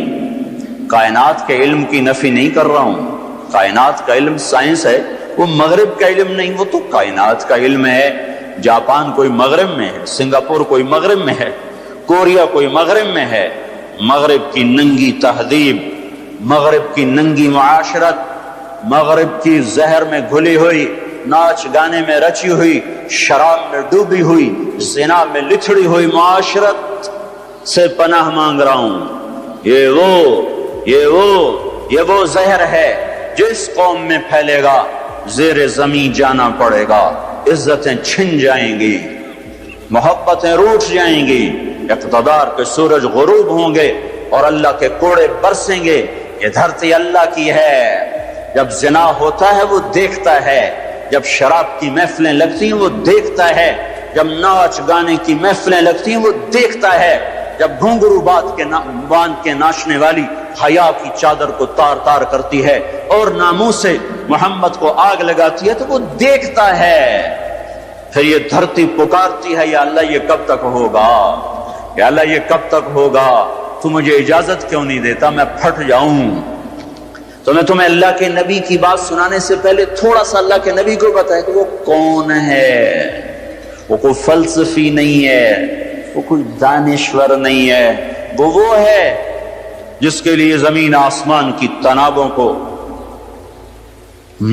کائنات کے علم کی نفی نہیں کر رہا ہوں، کائنات کا علم سائنس ہے، وہ مغرب کا علم نہیں، وہ تو کائنات کا علم ہے. جاپان کوئی مغرب میں ہے، سنگاپور کوئی مغرب میں ہے، کوریا کوئی مغرب میں ہے. مغرب کی ننگی تہذیب، مغرب کی ننگی معاشرت، مغرب کی زہر میں گھلی ہوئی، ناچ گانے میں رچی ہوئی، شراب میں ڈوبی ہوئی، زنا میں لتھڑی ہوئی معاشرت سے پناہ مانگ رہا ہوں. یہ وہ زہر ہے جو اس قوم میں پھیلے گا، زیر زمین جانا پڑے گا، عزتیں چھن جائیں گی، محبتیں روٹ جائیں گی، اقتدار کے سورج غروب ہوں گے اور اللہ کے کوڑے برسیں گے. یہ دھرتی اللہ کی ہے. جب زنا ہوتا ہے وہ دیکھتا ہے، جب شراب کی محفلیں لگتی ہیں وہ دیکھتا ہے، جب ناچ گانے کی محفلیں لگتی ہیں وہ دیکھتا ہے، جب گھنگرو باندھ کے ناچنے والی حیا کی چادر کو تار تار کرتی ہے اور ناموس سے محمد کو آگ لگاتی ہے تو وہ دیکھتا ہے. پھر یہ دھرتی پکارتی ہے یا اللہ یہ کب تک ہوگا، یا اللہ یہ کب تک ہوگا، تو مجھے اجازت کیوں نہیں دیتا، میں پھٹ جاؤں. تو میں تمہیں اللہ کے نبی کی بات سنانے سے پہلے تھوڑا سا اللہ کے نبی کو بتایا کہ وہ کون ہے. وہ کوئی فلسفی نہیں ہے، وہ کوئی دانشور نہیں ہے، وہ ہے جس کے لیے زمین آسمان کی تنابوں کو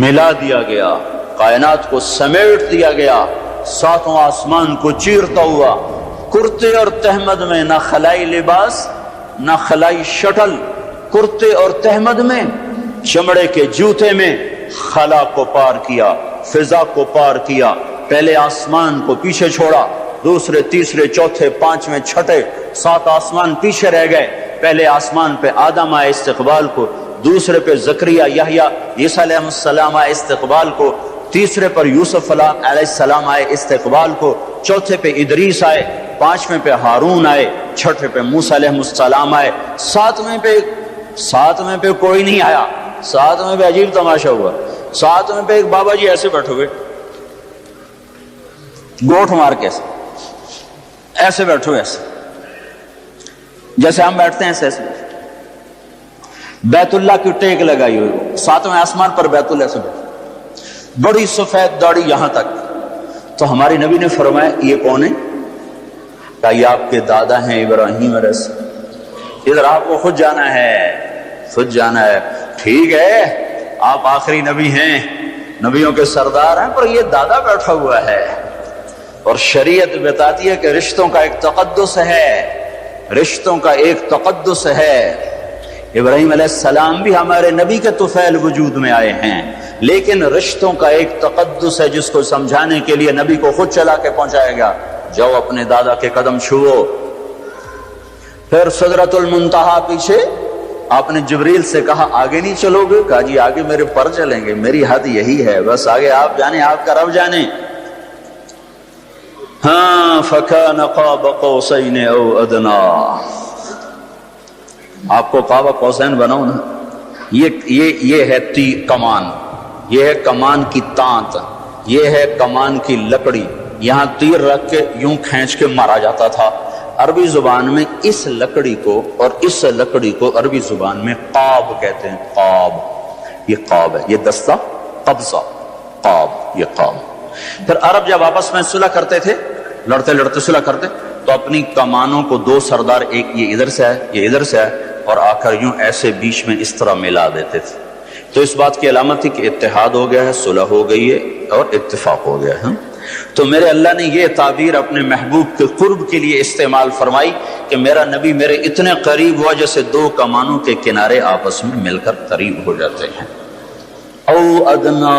ملا دیا گیا، کائنات کو سمیٹ دیا گیا، ساتوں آسمان کو چیرتا ہوا. کرتے اور تہمد میں نہ خلائی لباس نہ خلائی شٹل، کرتے اور تہمد میں، چمڑے کے جوتے میں خلا کو پار کیا، فضا کو پار کیا. پہلے آسمان کو پیچھے چھوڑا، دوسرے تیسرے چوتھے پانچویں چھٹے 7 آسمان پیچھے رہ گئے. پہلے آسمان پہ آدم آئے استقبال کو، دوسرے پہ زکریا یحییٰ عیسیٰ علیہ السلام آئے استقبال کو، تیسرے پر یوسف علیہ السلام آئے استقبال کو، چوتھے پہ ادریس آئے، پانچویں پہ ہارون آئے، چھٹے پہ موسیٰ علیہ السلام آئے، ساتویں پہ کوئی نہیں آیا. ساتویں پہ عجیب تماشا ہوا. ساتویں پہ ایک بابا جی ایسے بیٹھے ہوئے، گوٹھ مار کے ایسے بیٹھے ہوئے، ایسے جیسے ہم بیٹھتے ہیں ایسے بیت اللہ کی ٹیک لگائی ہوئی، 7ویں آسمان پر بیت اللہ سے بیٹھے، بڑی سفید داڑھی یہاں تک. تو ہمارے نبی نے فرمایا یہ کون ہے؟ کہا یہ آپ کے دادا ہیں ابراہیم علیہ السلام. ادھر آپ کو خود جانا ہے، خود جانا ہے. ٹھیک ہے آپ آخری نبی ہیں، نبیوں کے سردار ہیں، پر یہ دادا بیٹھا ہوا ہے. اور شریعت بتاتی ہے کہ رشتوں کا ایک تقدس ہے، رشتوں کا ایک تقدس ہے. ابراہیم علیہ السلام بھی ہمارے نبی کے طفیل وجود میں آئے ہیں، لیکن رشتوں کا ایک تقدس ہے جس کو سمجھانے کے لیے نبی کو خود چلا کے پہنچایا گیا. جاؤ اپنے دادا کے قدم چھوؤ. پھر سدرۃ المنتہا پیچھے آپ نے جبریل سے کہا آگے نہیں چلو گے؟ کہا جی آگے میرے پر چلیں گے، میری حد یہی ہے، بس آگے آپ جانے، آپ کا رب جانے. ہاں فکان قاب قوسین او ادنا، آپ کو قاب قوسین بناؤ نا. یہ ہے کمان، یہ ہے کمان کی تانت، یہ ہے کمان کی لکڑی. یہاں تیر رکھ کے یوں کھینچ کے مارا جاتا تھا. عربی زبان میں اس لکڑی کو اور اس لکڑی کو عربی زبان میں قاب کہتے ہیں. قاب، یہ قاب ہے، یہ دستہ، قبضہ، قاب، یہ قاب. پھر عرب جب آپس میں صلح کرتے تھے، لڑتے لڑتے صلح کرتے، تو اپنی کمانوں کو دو سردار، ایک یہ ادھر سے ہے یہ ادھر سے ہے، اور آ کر یوں ایسے بیچ میں اس طرح ملا دیتے تھے۔ تو اس بات کی علامت تھی کہ اتحاد ہو گیا ہے، صلح ہو گئی ہے اور اتفاق ہو گیا ہے۔ تو میرے اللہ نے یہ تعبیر اپنے محبوب کے قرب کے لیے استعمال فرمائی کہ میرا نبی میرے اتنے قریب ہوا جیسے دو کمانوں کے کنارے آپس میں مل کر قریب ہو جاتے ہیں۔ او ادنا،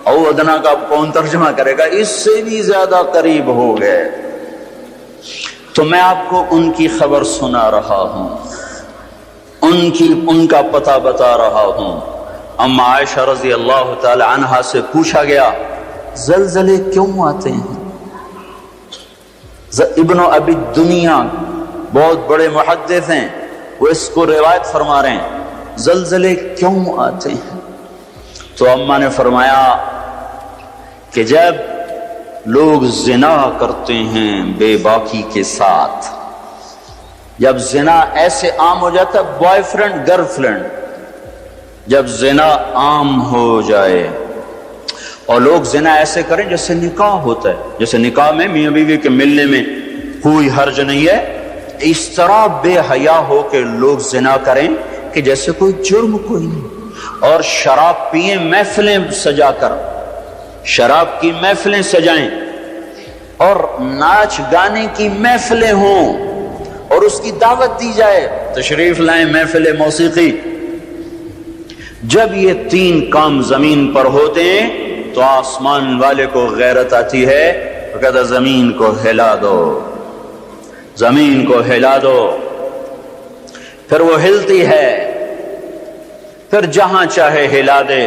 او ادنا کا کون ترجمہ کرے گا؟ اس سے بھی زیادہ قریب ہو گئے۔ تو میں آپ کو ان کی خبر سنا رہا ہوں، ان کا پتہ بتا رہا ہوں۔ اما عائشہ رضی اللہ تعالی عنہا سے پوچھا گیا زلزلے کیوں آتے ہیں؟ ابن ابی الدنیا بہت بڑے محدث ہیں، وہ اس کو روایت فرما رہے ہیں زلزلے کیوں آتے ہیں؟ تو اماں نے فرمایا کہ جب لوگ زنا کرتے ہیں بے باکی کے ساتھ، جب زنا ایسے عام ہو جاتا ہے، بوائے فرینڈ گرل فرینڈ، جب زنا عام ہو جائے اور لوگ زنا ایسے کریں جیسے نکاح ہوتا ہے، جیسے نکاح میں میاں بیوی کے ملنے میں کوئی حرج نہیں ہے، اس طرح بے حیا ہو کے لوگ زنا کریں کہ جیسے کوئی جرم کوئی نہیں، اور شراب پئیں، محفلیں سجا کر شراب کی محفلیں سجائیں، اور ناچ گانے کی محفلیں ہوں اور اس کی دعوت دی جائے، تشریف لائیں محفل موسیقی۔ جب یہ تین کام زمین پر ہوتے ہیں تو آسمان والے کو غیرت آتی ہے، وہ کہتا زمین کو ہلا دو، زمین کو ہلا دو، پھر وہ ہلتی ہے، پھر جہاں چاہے ہلا دے۔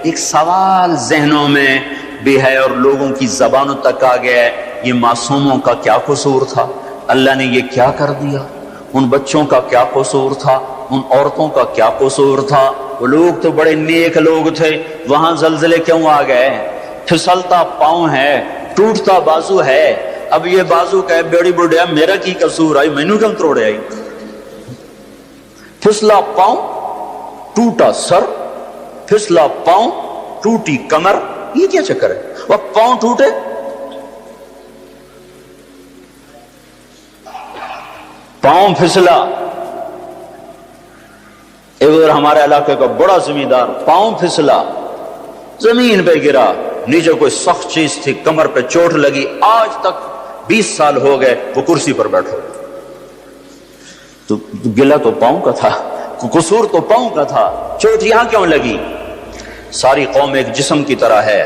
ایک سوال ذہنوں میں بھی ہے اور لوگوں کی زبانوں تک آ گیا ہے، یہ معصوموں کا کیا قصور تھا؟ اللہ نے یہ کیا کر دیا؟ ان بچوں کا کیا قصور تھا؟ ان عورتوں کا کیا قصور تھا؟ وہ لوگ تو بڑے نیک لوگ تھے، وہاں زلزلے کیوں آ گئے؟ پھسلتا پاؤں ہے، ٹوٹتا بازو ہے، اب یہ بازو کہ بیڑی بڑھیا میرا کی قصور آئی، مینوں کیوں توڑے آئی؟ پھسلا پاؤں، ٹوٹا سر، پھسلا پاؤں، ٹوٹی کمر، یہ کیا چکر ہے؟ وہ پاؤں ٹوٹے، پاؤں پھسلا، ادھر ہمارے علاقے کا بڑا زمیندار پاؤں پھسلا، زمین پہ گرا، نیچے کوئی سخت چیز تھی، کمر پہ چوٹ لگی، آج تک 20 سال ہو گئے وہ کرسی پر بیٹھو۔ تو گلا تو پاؤں کا تھا، قصور تو پاؤں کا تھا، چوٹ یہاں کیوں لگی؟ ساری قوم ایک جسم کی طرح ہے،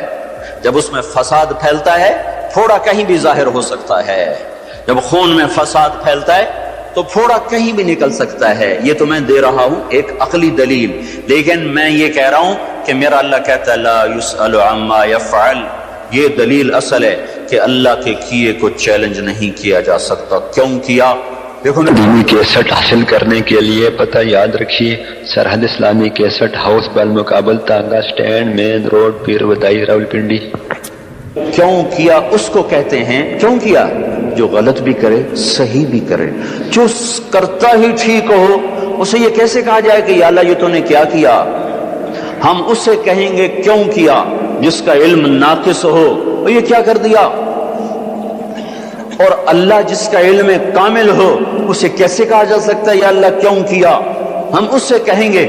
جب اس میں فساد پھیلتا ہے تھوڑا کہیں بھی ظاہر ہو سکتا ہے، جب خون میں فساد پھیلتا ہے تو تھوڑا کہیں بھی نکل سکتا ہے۔ یہ تو میں دے رہا ہوں ایک عقلی دلیل، لیکن میں یہ کہہ رہا ہوں کہ میرا اللہ کہتا ہے لا یسأل عما یفعل، یہ دلیل اصل ہے کہ اللہ کے کیے کو چیلنج نہیں کیا جا سکتا۔ کیوں کیا؟ دیکھو اسلامی کیسٹ حاصل کرنے کے لیے پتہ یاد رکھیے، سرحد اسلامی کیسٹ ہاؤس بالمقابل تانگا سٹینڈ، مین روڈ، پیر ودائی، راولپنڈی۔ کیوں کیا اس کو کہتے ہیں، کیوں کیا؟ جو غلط بھی کرے صحیح بھی کرے، جو کرتا ہی ٹھیک ہو اسے یہ کیسے کہا جائے کہ یا اللہ یہ تو نے کیا کیا؟ ہم اسے کہیں گے کیوں کیا؟ جس کا علم ناقص ہو وہ یہ کیا کر دیا؟ اور اللہ جس کا علم کامل ہو اسے کیسے کہا جا سکتا ہے یا اللہ کیوں کیا؟ ہم اس سے کہیں گے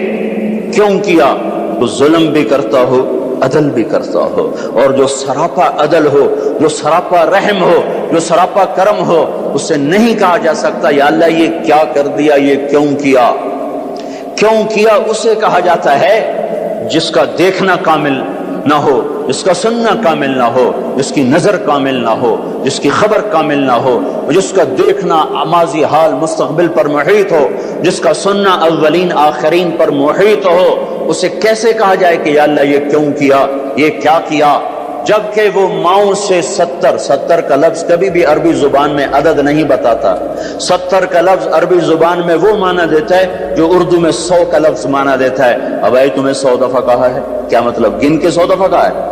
کیوں کیا؟ تو ظلم بھی کرتا ہو، عدل بھی کرتا ہو، اور جو سراپا عدل ہو، جو سراپا رحم ہو، جو سراپا کرم ہو، اسے نہیں کہا جا سکتا یا اللہ یہ کیا کر دیا، یہ کیوں کیا؟ کیوں کیا اسے کہا جاتا ہے جس کا دیکھنا کامل نہ ہو، جس کا سننا کامل نہ ہو، جس کی نظر کامل نہ ہو، جس کی خبر کامل نہ ہو، جس کا دیکھنا ماضی حال مستقبل پر محیط ہو، جس کا سننا اولین آخرین پر محیط ہو، اسے کیسے کہا جائے کہ یا اللہ یہ کیوں کیا، یہ کیا کیا؟ جبکہ وہ ماؤں سے 70 کا لفظ کبھی بھی عربی زبان میں عدد نہیں بتاتا۔ 70 کا لفظ عربی زبان میں وہ معنی دیتا ہے جو اردو میں 100 کا لفظ معنی دیتا ہے۔ اب بھائی تمہیں 100 دفعہ کہا ہے، کیا مطلب گن کے 100 دفعہ کہا ہے؟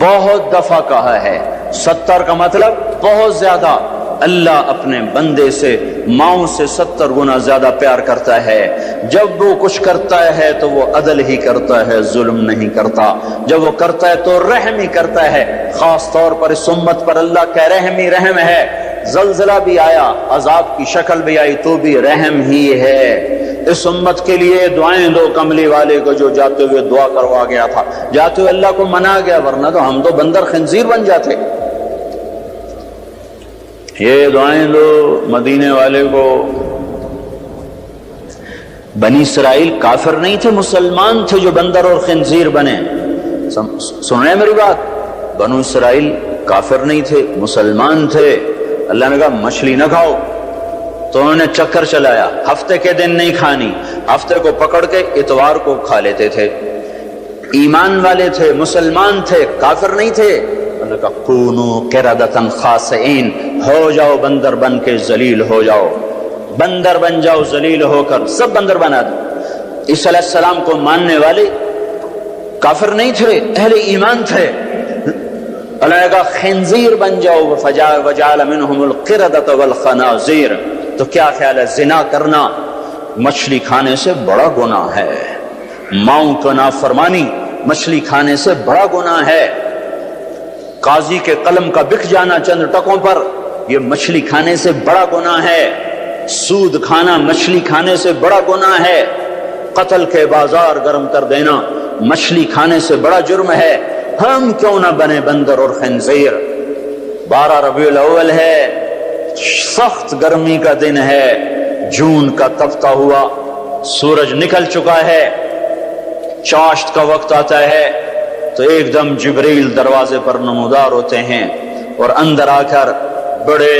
بہت دفعہ کہا ہے۔ 70 کا مطلب بہت زیادہ۔ اللہ اپنے بندے سے ماؤں سے 70 گنا زیادہ پیار کرتا ہے۔ جب وہ کچھ کرتا ہے تو وہ عدل ہی کرتا ہے، ظلم نہیں کرتا۔ جب وہ کرتا ہے تو رحم ہی کرتا ہے۔ خاص طور پر اس امت پر اللہ کا رحم ہی رحم ہے۔ زلزلہ بھی آیا، عذاب کی شکل بھی آئی، تو بھی رحم ہی ہے۔ اس امت کے لیے دعائیں دو کملی والے کو جو جاتے ہوئے دعا کروا گیا تھا، جاتے ہوئے اللہ کو منا گیا، ورنہ تو ہم تو بندر خنزیر بن جاتے۔ یہ دعائیں دو مدینے والے کو۔ بنی اسرائیل کافر نہیں تھے، مسلمان تھے جو بندر اور خنزیر بنے۔ سنیں میری بات، بنو اسرائیل کافر نہیں تھے، مسلمان تھے۔ اللہ نے کہا مچھلی نہ کھاؤ، تو انہوں نے چکر چلایا، ہفتے کے دن نہیں کھانی، ہفتے کو پکڑ کے اتوار کو کھا لیتے تھے۔ ایمان والے تھے، مسلمان تھے، کافر نہیں تھے۔ اللہ کا کونو قردۃ خاسئین، ہو جاؤ بندر بن کے ذلیل ہو جاؤ، بندر بن جاؤ ذلیل ہو کر، سب بندر بنا دو۔ عیسیٰ علیہ السلام کو ماننے والے کافر نہیں تھے، اہل ایمان تھے۔ اللہ نے کہا خنزیر بن جاؤ، وجعل منہم القردۃ والخنازیر۔ تو کیا خیال ہے، زنا کرنا مچھلی کھانے سے بڑا گناہ ہے، ماؤں کا نافرمانی مچھلی کھانے سے بڑا گناہ ہے، قاضی کے قلم کا بک جانا چند ٹکوں پر یہ مچھلی کھانے سے بڑا گناہ ہے، سود کھانا مچھلی کھانے سے بڑا گناہ ہے، قتل کے بازار گرم کر دینا مچھلی کھانے سے بڑا جرم ہے۔ ہم کیوں نہ بنے بندر اور خنزیر؟ 12 ربیع الاول ہے، سخت گرمی کا دن ہے، جون کا تپتا ہوا سورج نکل چکا ہے، چاشت کا وقت آتا ہے تو ایک دم جبریل دروازے پر نمودار ہوتے ہیں اور اندر آ کر بڑے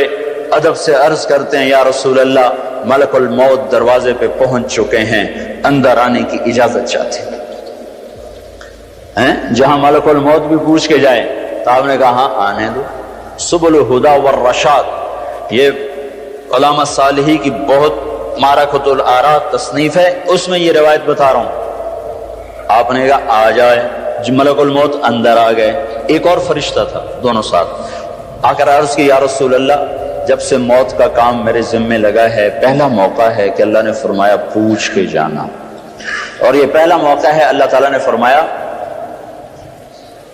ادب سے عرض کرتے ہیں، یا رسول اللہ ملک الموت دروازے پہ پہنچ چکے ہیں، اندر آنے کی اجازت چاہتے ہیں۔ جہاں ملک الموت بھی پوچھ کے جائے تو آپ نے کہا ہاں آنے دو۔ سبل الہدا والرشاد، یہ علامہ صالحی کی بہت معرکۃ الآراء تصنیف ہے، اس میں یہ روایت بتا رہا ہوں۔ آپ نے کہا آ جائے، ملک الموت اندر آ گئے، ایک اور فرشتہ تھا، دونوں ساتھ آ کر عرض کی، یا رسول اللہ جب سے موت کا کام میرے ذمے لگا ہے، پہلا موقع ہے کہ اللہ نے فرمایا پوچھ کے جانا، اور یہ پہلا موقع ہے اللہ تعالیٰ نے فرمایا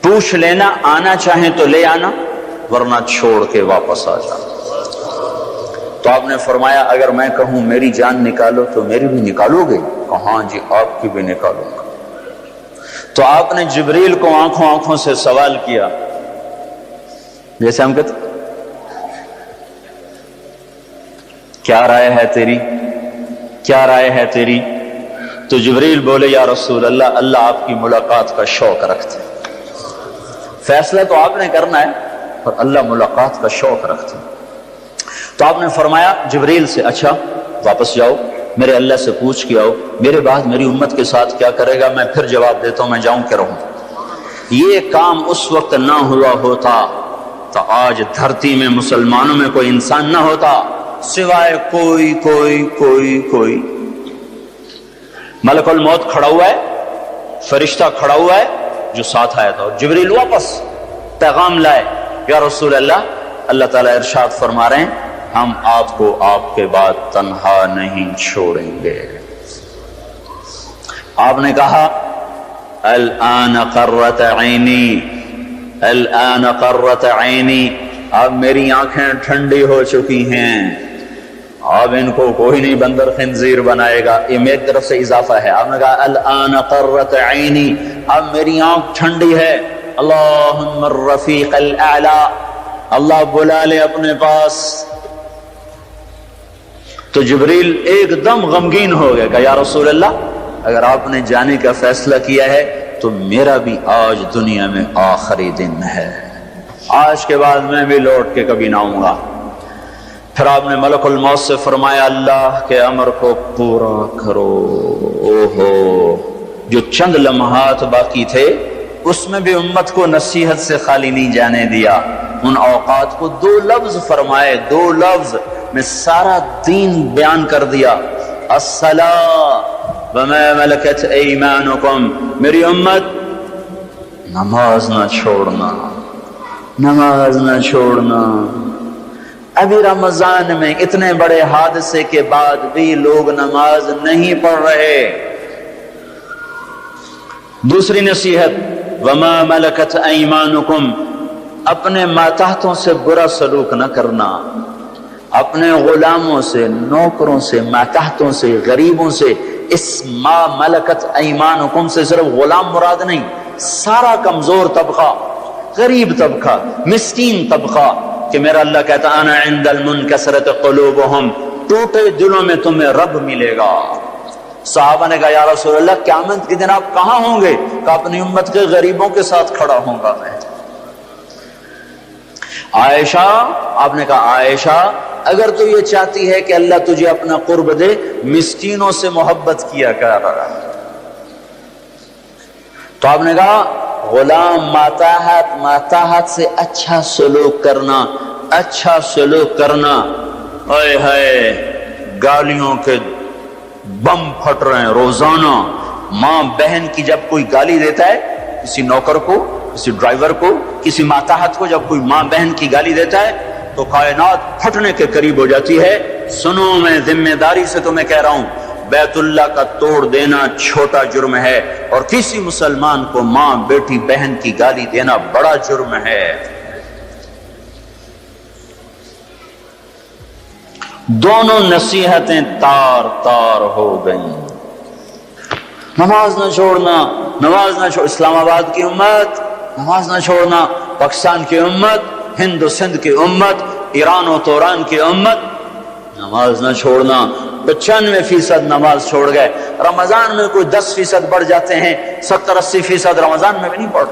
پوچھ لینا، آنا چاہیں تو لے آنا ورنہ چھوڑ کے واپس آ جانا۔ تو آپ نے فرمایا اگر میں کہوں میری جان نکالو تو میری بھی نکالو گے؟ کہاں جی آپ کی بھی نکالوں گا۔ تو آپ نے جبریل کو آنکھوں سے سوال کیا، جیسے ہم کہتے کیا رائے ہے تیری، کیا رائے ہے تیری؟ تو جبریل بولے یا رسول اللہ، اللہ آپ کی ملاقات کا شوق رکھتے ہیں۔ فیصلہ تو آپ نے کرنا ہے پر اللہ ملاقات کا شوق رکھتے ہیں۔ تو آپ نے فرمایا جبریل سے، اچھا واپس جاؤ، میرے اللہ سے پوچھ کے آؤ، میرے بعد میری امت کے ساتھ کیا کرے گا، میں پھر جواب دیتا ہوں، میں جاؤں کہ رہوں۔ یہ کام اس وقت نہ ہوا ہوتا تو آج دھرتی میں مسلمانوں میں کوئی انسان نہ ہوتا سوائے کوئی ملک الموت کھڑا ہوا ہے، فرشتہ کھڑا ہوا ہے جو ساتھ آیا تھا، اور جبریل واپس پیغام لائے، یا رسول اللہ اللہ تعالیٰ ارشاد فرما رہے ہیں ہم آپ کو آپ کے بعد تنہا نہیں چھوڑیں گے۔ آپ نے کہا الآن قرت عینی، الآن قرت عینی، اب میری آنکھیں ٹھنڈی ہو چکی ہیں، اب ان کو کوئی نہیں بندر خنزیر بنائے گا۔ یہ میری طرف سے اضافہ ہے۔ آپ نے کہا الآن قرت عینی، اب میری آنکھ ٹھنڈی ہے۔ اللہم الرفیق الاعلی، اللہ بلا لے اپنے پاس۔ تو جبریل ایک دم غمگین ہو گیا کہ یا رسول اللہ اگر آپ نے جانے کا فیصلہ کیا ہے تو میرا بھی آج دنیا میں آخری دن ہے، آج کے بعد میں بھی لوٹ کے کبھی نہ آؤں گا۔ پھر آپ نے ملک الموت سے فرمایا اللہ کے امر کو پورا کرو۔ اوہو، جو چند لمحات باقی تھے اس میں بھی امت کو نصیحت سے خالی نہیں جانے دیا۔ ان اوقات کو 2 لفظ فرمائے، 2 لفظ میں سارا دین بیان کر دیا، الصلاۃ وما ملکت ایمانکم۔ میری امت نماز نہ چھوڑنا، نماز نہ چھوڑنا۔ ابھی رمضان میں اتنے بڑے حادثے کے بعد بھی لوگ نماز نہیں پڑھ رہے۔ دوسری نصیحت وما ملکت ایمانکم، اپنے ماتحتوں سے برا سلوک نہ کرنا۔ اپنے غلاموں سے، نوکروں سے، ماتحتوں سے، غریبوں سے، اس ما ملکت ایمانکم سے صرف غلام مراد نہیں، سارا کمزور طبقہ، غریب طبقہ، مسکین طبقہ، کہ میرا اللہ کہتا انا عند المنکسرۃ قلوبہم، ٹوٹے دلوں میں تمہیں رب ملے گا۔ صحابہ نے کہا یا رسول اللہ قیامت کے دن آپ کہاں ہوں گے؟ کہ اپنی امت کے غریبوں کے ساتھ کھڑا ہوں گا میں۔ عائشہ، آپ نے کہا عائشہ اگر تو یہ چاہتی ہے کہ اللہ تجھے اپنا قرب دے، مسکینوں سے محبت کیا کر۔ تو آپ نے کہا غلام، ماتحت سے اچھا سلوک کرنا، اچھا سلوک کرنا۔ اے ہائے، گالیوں کے بم پھٹ رہے ہیں روزانہ۔ ماں بہن کی جب کوئی گالی دیتا ہے، کسی نوکر کو، کسی ڈرائیور کو، کسی ماتحت کو، جب کوئی ماں بہن کی گالی دیتا ہے تو کائنات پھٹنے کے قریب ہو جاتی ہے۔ سنو، میں ذمہ داری سے تمہیں کہہ رہا ہوں، بیت اللہ کا توڑ دینا چھوٹا جرم ہے، اور کسی مسلمان کو ماں، بیٹی، بہن کی گالی دینا بڑا جرم ہے۔ دونوں نصیحتیں تار تار ہو گئیں۔ نماز نہ چھوڑنا، نماز نہ چھوڑ، اسلام آباد کی امت نماز نہ چھوڑنا، پاکستان کی امت، ہند و سندھ کی امت، ایران و توران کی امت نماز نہ چھوڑنا۔ 95% نماز چھوڑ گئے، رمضان میں کوئی 10% بڑھ جاتے ہیں، 70-80% رمضان میں بھی نہیں پڑھ۔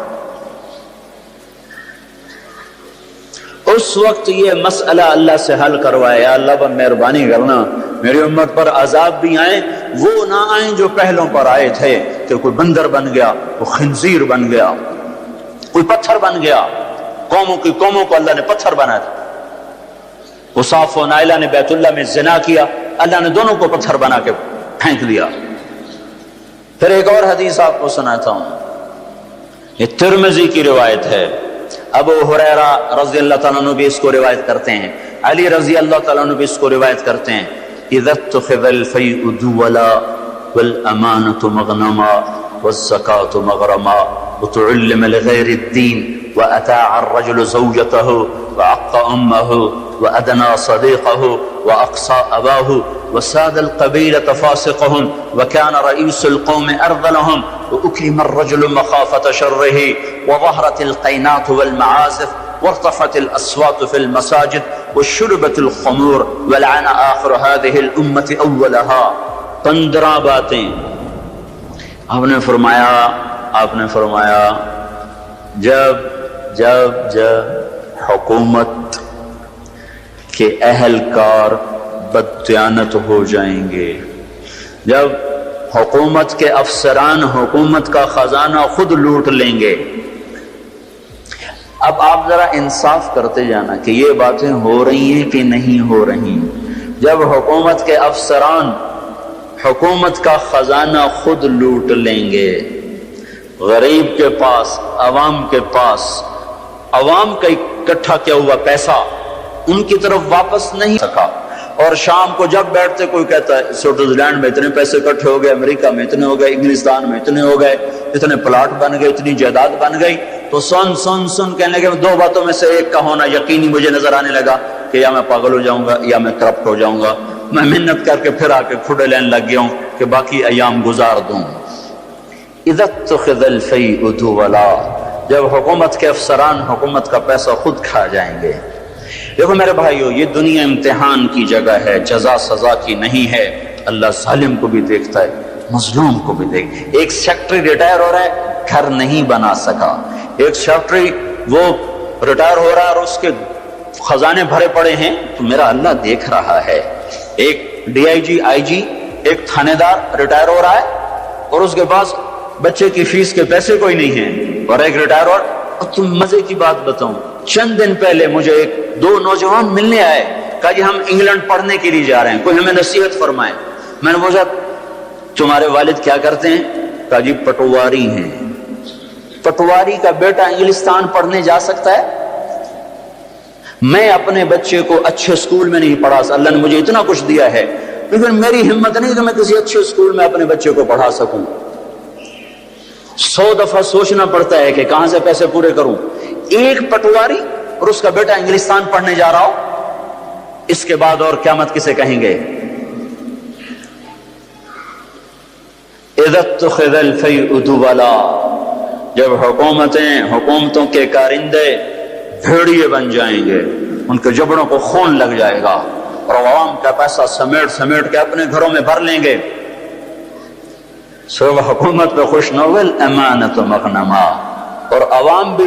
اس وقت یہ مسئلہ اللہ سے حل کروائے، یا اللہ پر مہربانی کرنا، میری امت پر عذاب بھی آئیں، وہ نہ آئیں جو پہلوں پر آئے تھے، کہ کوئی بندر بن گیا، کوئی خنزیر بن گیا، کوئی پتھر بن گیا۔ قوموں کو اللہ نے پتھر بنا دیا۔ اصاف و نائلہ نے بیت اللہ میں زنا کیا، اللہ نے دونوں کو پتھر بنا کے پھینک دیا۔ پھر ایک اور حدیث آپ کو سناتا ہوں، یہ ترمذی کی روایت ہے، ابو ہریرہ رضی اللہ تعالیٰ عنہ بھی اس کو روایت کرتے ہیں، علی رضی اللہ تعالیٰ عنہ بھی اس کو روایت کرتے ہیں۔ اذا اتخذ الفیء دولا والامانة مغنما والزکاة مغرما وتعلم لغیر الدین وأتاع الرجل زوجته وعق أمه وأدنى صديقه وأقصى أباه وساد القبيلة فاسقهم وكان رئيس القوم أرذلهم وأكرم الرجل مخافة شره وظهرت القينات والمعازف وارتفعت الأصوات في المساجد وشربت الخمور ولعن آخر هذه الأمة أولها۔ 15 باتیں آپ نے فرمایا جب حکومت کے اہلکار بددیانت ہو جائیں گے، جب حکومت کے افسران حکومت کا خزانہ خود لوٹ لیں گے۔ اب آپ ذرا انصاف کرتے جانا کہ یہ باتیں ہو رہی ہیں کہ نہیں ہو رہی۔ جب حکومت کے افسران حکومت کا خزانہ خود لوٹ لیں گے، غریب کے پاس، عوام کے پاس، عوام کا اکٹھا کیا ہوا پیسہ ان کی طرف واپس نہیں سکا، اور شام کو جب بیٹھتے کوئی کہتا ہے سوئٹزرلینڈ میں اتنے پیسے اکٹھے ہو گئے، امریکہ میں اتنے ہو گئے، انگلستان میں اتنے ہو گئے، اتنے پلاٹ بن گئے، اتنی جائیداد بن گئی، تو سن کہنے لگے 2 باتوں میں سے ایک کا ہونا یقینی مجھے نظر آنے لگا کہ یا میں پاگل ہو جاؤں گا یا میں کرپٹ ہو جاؤں گا۔ میں محنت کر کے پھر آ کے کھڑے لینے لگ گیا ہوں کہ باقی ایام گزار دوں۔ اذا اتخذ الفیء دولا، جب حکومت کے افسران حکومت کا پیسہ خود کھا جائیں گے۔ دیکھو میرے بھائیو، یہ دنیا امتحان کی جگہ ہے، جزا سزا کی نہیں ہے۔ اللہ ظالم کو بھی دیکھتا ہے، مظلوم کو بھی دیکھ۔ ایک سیکٹری ریٹائر ہو رہا ہے، گھر نہیں بنا سکا، ایک سیکٹری وہ ریٹائر ہو رہا ہے اور اس کے خزانے بھرے پڑے ہیں، تو میرا اللہ دیکھ رہا ہے۔ ایک ڈی آئی جی، آئی جی، ایک تھانے دار ریٹائر ہو رہا ہے اور اس کے پاس بچے کی فیس کے پیسے کوئی نہیں ہیں، اور ایک ریٹائر ہو رہا۔ اور تم مزے کی بات بتاؤں، چند دن پہلے مجھے 2 نوجوان ملنے آئے، کہا جی ہم انگلینڈ پڑھنے کے لیے جا رہے ہیں، کوئی ہمیں نصیحت فرمائے۔ میں نے پوچھا تمہارے والد کیا کرتے ہیں؟ کہا جی پٹواری ہیں۔ پٹواری کا بیٹا انگلستان پڑھنے جا سکتا ہے؟ میں اپنے بچے کو اچھے اسکول میں نہیں پڑھا سکتا، اللہ نے مجھے اتنا کچھ دیا ہے لیکن میری ہمت نہیں کہ میں کسی اچھے اسکول میں اپنے بچے کو پڑھا سکوں۔ 100 دفعہ سوچنا پڑتا ہے کہ کہاں سے پیسے پورے کروں۔ ایک پٹواری اور اس کا بیٹا انگلستان پڑھنے جا رہا ہو، اس کے بعد اور قیامت کسے کہیں گے؟ اذا اتخذ الفیء دولا، جب حکومتوں کے کارندے بھیڑیے بن جائیں گے، ان کے جبڑوں کو خون لگ جائے گا اور عوام کا پیسہ سمیٹ کے اپنے گھروں میں بھر لیں گے. سو حکومت پہ خوش نوول امانت و مغنما، اور عوام بھی